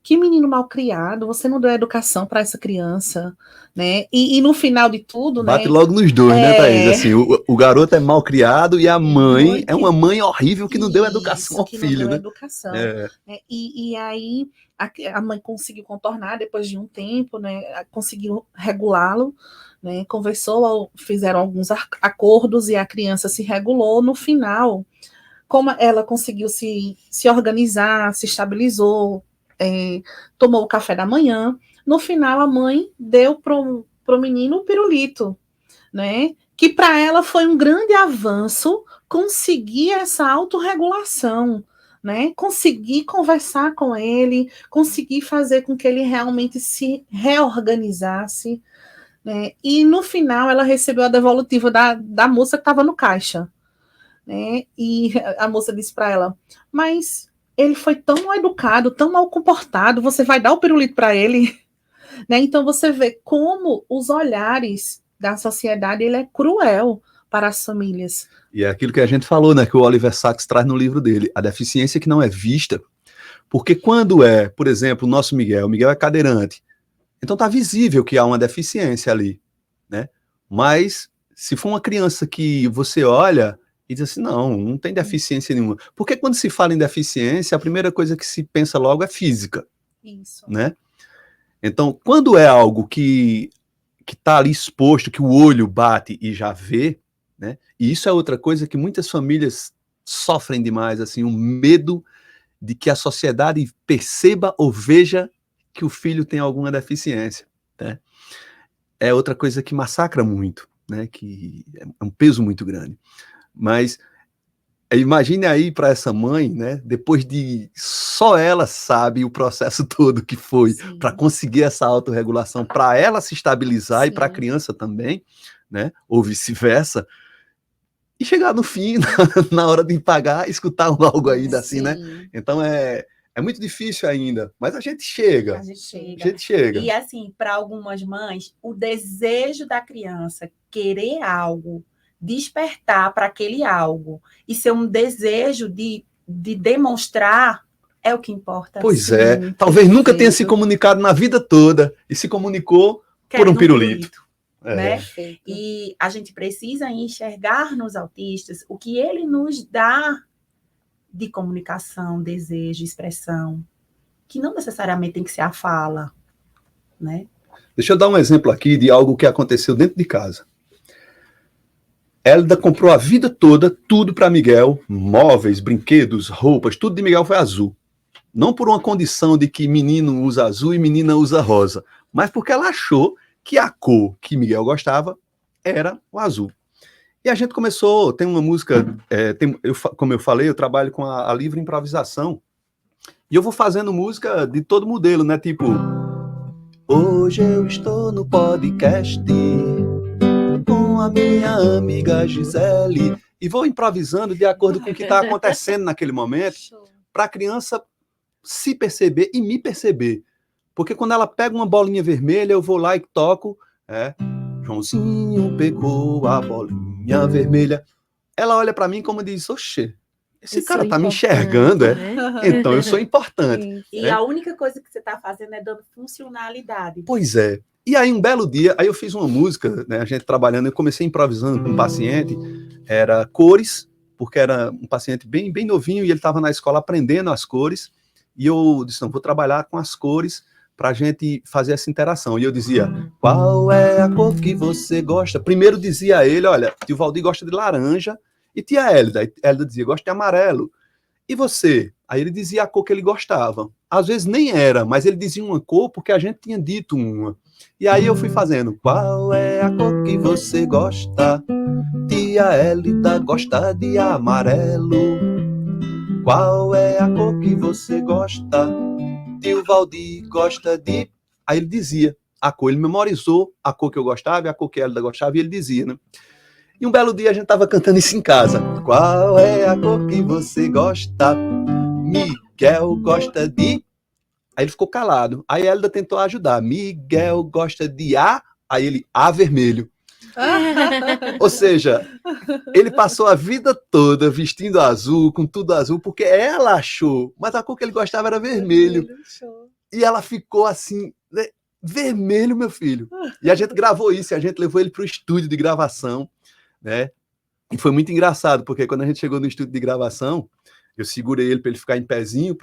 que menino mal criado, você não deu educação para essa criança, né? E no final de tudo, bate né? logo nos dois, né, Thaís? Assim, o garoto é mal criado e a mãe é uma mãe horrível que não deu educação ao filho, não deu, né? Educação. Né? E aí a mãe conseguiu contornar depois de um tempo, né? Conseguiu regulá-lo, né? Conversou, fizeram alguns acordos e a criança se regulou. No final, como ela conseguiu se organizar, se estabilizou, tomou o café da manhã, no final a mãe deu pro menino o pirulito, né? Que para ela foi um grande avanço conseguir essa autorregulação, né? Conseguir conversar com ele, conseguir fazer com que ele realmente se reorganizasse, né? E no final ela recebeu a devolutiva da moça que estava no caixa, né? E a moça disse para ela, mas ele foi tão mal educado, tão mal comportado, você vai dar o pirulito para ele? Né? Então você vê como os olhares da sociedade ele é cruel para as famílias. E é aquilo que a gente falou, né, que o Oliver Sacks traz no livro dele, a deficiência que não é vista, porque quando por exemplo, o nosso Miguel é cadeirante, então tá visível que há uma deficiência ali, né? Mas se for uma criança que você olha e diz assim, não tem deficiência nenhuma. Porque quando se fala em deficiência, a primeira coisa que se pensa logo é física. Isso. Né? Então, quando é algo que está ali exposto, que o olho bate e já vê, né? E isso é outra coisa que muitas famílias sofrem demais, assim, o medo de que a sociedade perceba ou veja que o filho tem alguma deficiência. Né? é outra coisa que massacra muito, né? Que é um peso muito grande. Mas imagine aí para essa mãe, né? Depois de só ela sabe o processo todo que foi para conseguir essa autorregulação, para ela se estabilizar e para a criança também, né? Ou vice-versa. E chegar no fim, na hora de pagar, escutar algo ainda assim, né? Então é muito difícil ainda, mas a gente chega. A gente chega. A gente chega. E assim, para algumas mães, o desejo da criança querer algo, despertar para aquele algo e ser um desejo de demonstrar é o que importa. Pois é. Talvez nunca tenha se comunicado na vida toda e se comunicou por um pirulito. Né? E a gente precisa enxergar nos autistas o que ele nos dá de comunicação, desejo, expressão, que não necessariamente tem que ser a fala, né? Deixa eu dar um exemplo aqui de algo que aconteceu dentro de casa. Hélida comprou a vida toda tudo para Miguel, móveis, brinquedos, roupas, tudo de Miguel foi azul. Não por uma condição de que menino usa azul e menina usa rosa, mas porque ela achou que a cor que Miguel gostava era o azul. E a gente começou, tem uma música, como eu falei, eu trabalho com a livre improvisação, e eu vou fazendo música de todo modelo, né? Tipo, hoje eu estou no podcast com a minha amiga Gisele, e vou improvisando de acordo com o que está acontecendo naquele momento, para a criança se perceber e me perceber. Porque quando ela pega uma bolinha vermelha, eu vou lá e toco. Joãozinho pegou a bolinha vermelha. Ela olha para mim como diz, oxê, esse cara tá me enxergando, né? Então eu sou importante. E a única coisa que você tá fazendo é dando funcionalidade. Pois é. E aí um belo dia, aí eu fiz uma música, né, a gente trabalhando, eu comecei improvisando com um paciente, era cores, porque era um paciente bem, bem novinho e ele estava na escola aprendendo as cores, e eu disse, não, vou trabalhar com as cores, para a gente fazer essa interação. E eu dizia, qual é a cor que você gosta? Primeiro dizia a ele, olha, tio Valdir gosta de laranja, e tia Hélida. A Hélida dizia, gosta de amarelo. E você? Aí ele dizia a cor que ele gostava. Às vezes nem era, mas ele dizia uma cor porque a gente tinha dito uma. E aí eu fui fazendo, qual é a cor que você gosta? Tia Hélida gosta de amarelo. Qual é a cor que você gosta? Tio Valdir gosta de... Aí ele dizia a cor, ele memorizou a cor que eu gostava e a cor que a Hélida gostava, e ele dizia, né? E um belo dia a gente tava cantando isso em casa. Qual é a cor que você gosta? Miguel gosta de... Aí ele ficou calado. Aí a Hélida tentou ajudar. Miguel gosta de A, aí ele, A vermelho. Ou seja, ele passou a vida toda vestindo azul, com tudo azul, porque ela achou, mas a cor que ele gostava era vermelho. E ela ficou assim, né? Vermelho, meu filho. E a gente gravou isso, e a gente levou ele para o estúdio de gravação, né? E foi muito engraçado, porque quando a gente chegou no estúdio de gravação, eu segurei ele para ele ficar em pezinho,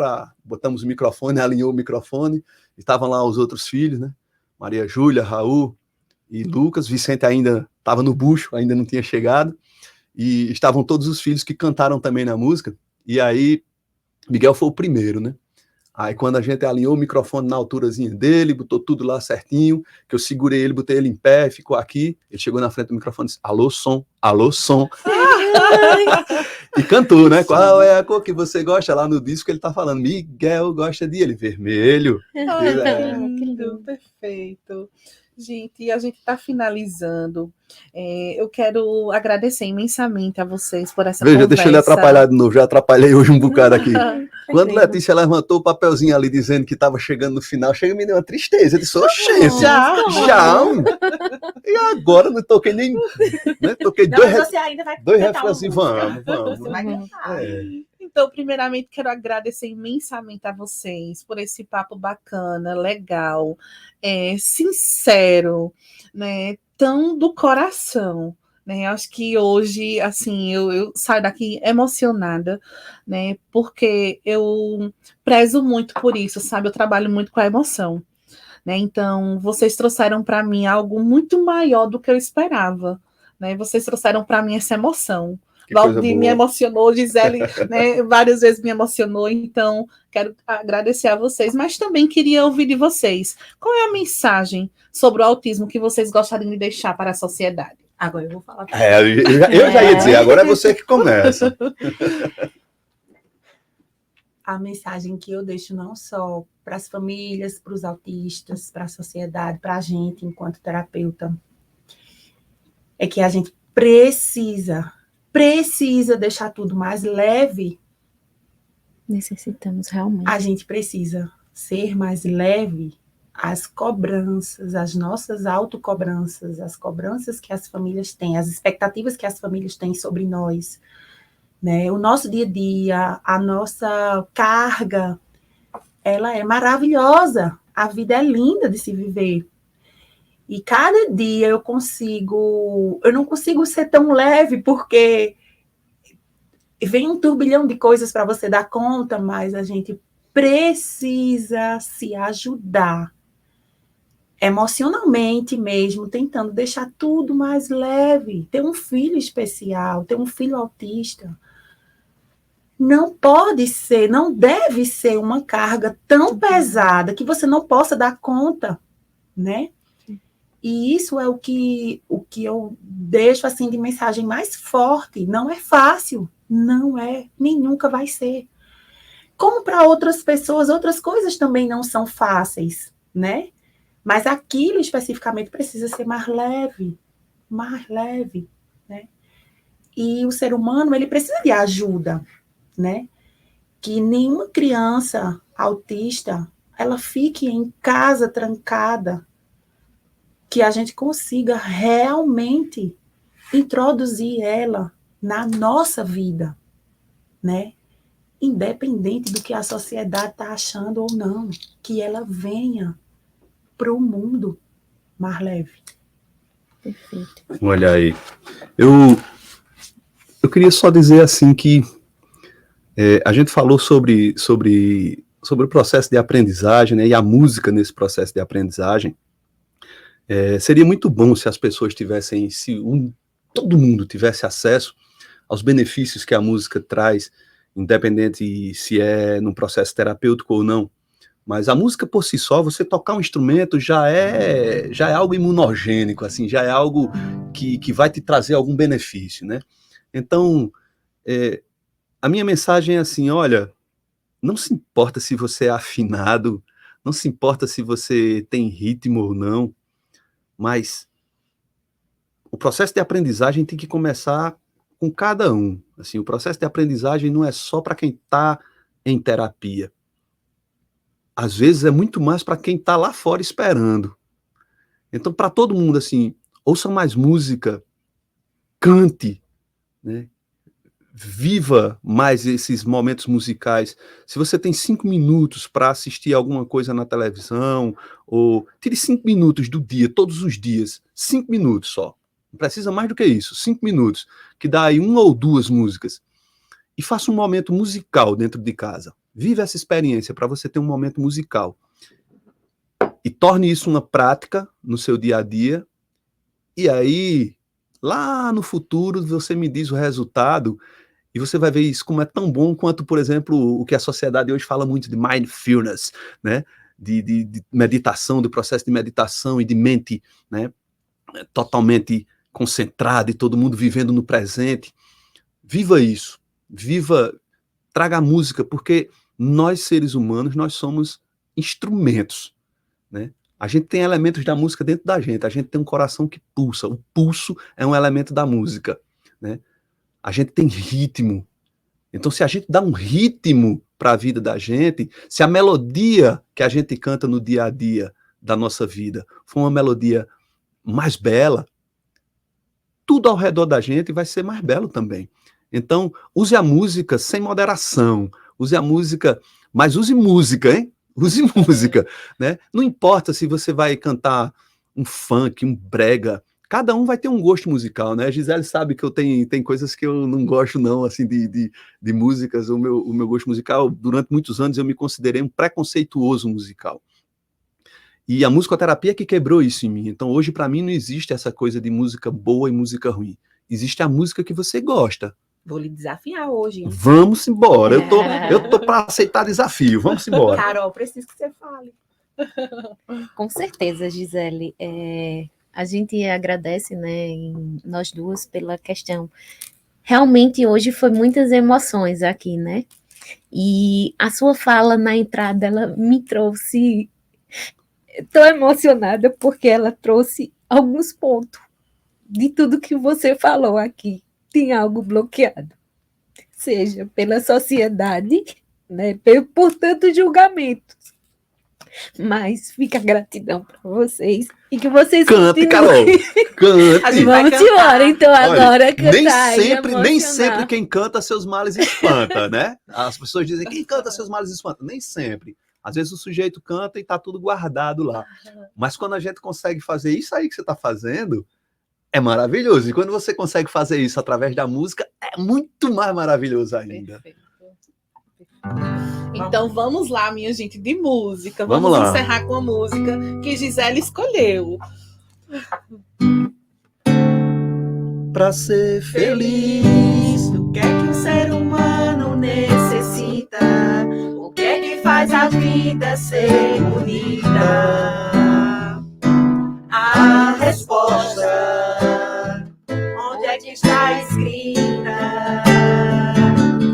botamos o microfone, alinhou o microfone, estavam lá os outros filhos, né? Maria Júlia, Raul e Lucas. Vicente ainda estava no bucho, ainda não tinha chegado, e estavam todos os filhos que cantaram também na música, e aí Miguel foi o primeiro, né? Aí quando a gente alinhou o microfone na alturazinha dele, botou tudo lá certinho, que eu segurei ele, botei ele em pé, ficou aqui, ele chegou na frente do microfone e disse, alô, som, alô, som. E cantou, né? Qual é a cor que você gosta? Lá no disco ele tá falando, Miguel gosta de ele, vermelho. Que lindo, perfeito. Gente, a gente está finalizando. Eu quero agradecer imensamente a vocês por essa conversa. Deixa ele atrapalhar de novo, já atrapalhei hoje um bocado aqui. Quando Letícia levantou o papelzinho ali dizendo que estava chegando no final, chega me deu uma tristeza. Eu disse, oxente, já. E agora não toquei nem... Né? Toquei não, dois refrões e vamos. Você vai cantar. Então, primeiramente, quero agradecer imensamente a vocês por esse papo bacana, legal, sincero, né, tão do coração, né? Acho que hoje, assim, eu saio daqui emocionada, né, porque eu prezo muito por isso, sabe? Eu trabalho muito com a emoção, né? Então, vocês trouxeram para mim algo muito maior do que eu esperava, né? Vocês trouxeram para mim essa emoção. Que coisa Valdir me boa. emocionou, Gisele, né, várias vezes me emocionou, então quero agradecer a vocês, mas também queria ouvir de vocês. Qual é a mensagem sobre o autismo que vocês gostariam de deixar para a sociedade? Agora eu vou falar. Eu já ia dizer, agora é você que começa. A mensagem que eu deixo não só para as famílias, para os autistas, para a sociedade, para a gente enquanto terapeuta, é que a gente precisa deixar tudo mais leve. Necessitamos realmente. A gente precisa ser mais leve. As cobranças, as nossas autocobranças, as cobranças que as famílias têm, as expectativas que as famílias têm sobre nós, né? O nosso dia a dia, a nossa carga, ela é maravilhosa. A vida é linda de se viver. E cada dia eu não consigo ser tão leve, porque vem um turbilhão de coisas para você dar conta, mas a gente precisa se ajudar emocionalmente mesmo, tentando deixar tudo mais leve. Ter um filho especial, ter um filho autista, não pode ser, não deve ser uma carga tão pesada que você não possa dar conta, né? E isso é o que eu deixo assim de mensagem mais forte. Não é fácil, não é, nem nunca vai ser. Como para outras pessoas, outras coisas também não são fáceis, né? Mas aquilo especificamente precisa ser mais leve, né? E o ser humano, ele precisa de ajuda, né? Que nenhuma criança autista, ela fique em casa trancada, que a gente consiga realmente introduzir ela na nossa vida, né? Independente do que a sociedade está achando ou não, que ela venha para o mundo mais leve. Perfeito. Olha aí. Eu queria só dizer assim que a gente falou sobre o processo de aprendizagem, né, e a música nesse processo de aprendizagem. Seria muito bom se as pessoas tivessem, todo mundo tivesse acesso aos benefícios que a música traz, independente se é num processo terapêutico ou não. Mas a música por si só, você tocar um instrumento já é algo imunogênico, assim, já é algo que vai te trazer algum benefício, né? Então, a minha mensagem é assim, olha, não se importa se você é afinado, não se importa se você tem ritmo ou não, mas o processo de aprendizagem tem que começar com cada um. Assim, o processo de aprendizagem não é só para quem está em terapia. Às vezes é muito mais para quem está lá fora esperando. Então, para todo mundo, assim, ouça mais música, cante, né? Viva mais esses momentos musicais. Se você tem 5 minutos para assistir alguma coisa na televisão, ou tire 5 minutos do dia, todos os dias, 5 minutos só. Não precisa mais do que isso, 5 minutos, que dá aí 1 ou 2 músicas. E faça um momento musical dentro de casa. Vive essa experiência para você ter um momento musical. E torne isso uma prática no seu dia a dia. E aí, lá no futuro, você me diz o resultado e você vai ver isso como é tão bom quanto, por exemplo, o que a sociedade hoje fala muito de mindfulness, né? De meditação, do processo de meditação e de mente, né? Totalmente concentrada e todo mundo vivendo no presente. Viva isso. Viva, traga a música, porque nós, seres humanos, nós somos instrumentos, né? A gente tem elementos da música dentro da gente, a gente tem um coração que pulsa, o pulso é um elemento da música, né? A gente tem ritmo, então se a gente dá um ritmo para a vida da gente, se a melodia que a gente canta no dia a dia da nossa vida for uma melodia mais bela, tudo ao redor da gente vai ser mais belo também. Então, use a música sem moderação, use a música, mas use música, hein? Use música, né? Não importa se você vai cantar um funk, um brega, cada um vai ter um gosto musical, né? A Gisele sabe que tem coisas que eu não gosto não, assim, de músicas, o meu gosto musical, durante muitos anos eu me considerei um preconceituoso musical. E a musicoterapia que quebrou isso em mim. Então, hoje, para mim, não existe essa coisa de música boa e música ruim. Existe a música que você gosta, Vou lhe desafiar hoje, hein? Vamos embora. Eu tô para aceitar desafio. Vamos embora. Carol, preciso que você fale. Com certeza, Gisele. A gente agradece, né, nós duas pela questão. Realmente hoje foi muitas emoções aqui, né? E a sua fala na entrada, ela me trouxe... Estou emocionada porque ela trouxe alguns pontos de tudo que você falou aqui. Tem algo bloqueado. Seja pela sociedade, né, por tantos julgamentos. Mas fica a gratidão para vocês e que vocês Cante, Carol. Cante. Vamos embora, então, agora Olha, cantar. nem sempre quem canta seus males espanta, né? As pessoas dizem, quem canta seus males espanta. Nem sempre. Às vezes o sujeito canta e tá tudo guardado lá. Mas quando a gente consegue fazer isso aí que você tá fazendo, é maravilhoso. E quando você consegue fazer isso através da música, é muito mais maravilhoso ainda. Perfeito. Então vamos lá, minha gente, de música. Vamos lá. Encerrar com a música que Gisele escolheu. Pra ser feliz, O que é que o ser humano necessita? O que é que faz a vida ser bonita? A resposta, onde é que está escrita?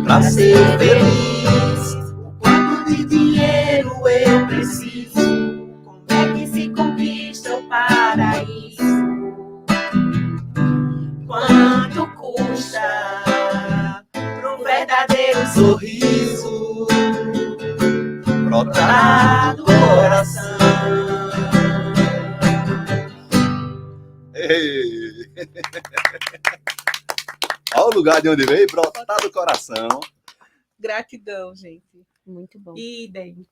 pra ser feliz. O quanto de dinheiro eu preciso? Como é que se conquista o paraíso? Quanto custa pro verdadeiro sorriso brotar do coração? Ei. Olha o lugar de onde veio, brotar do coração. Gratidão, gente. Muito bom. Idem.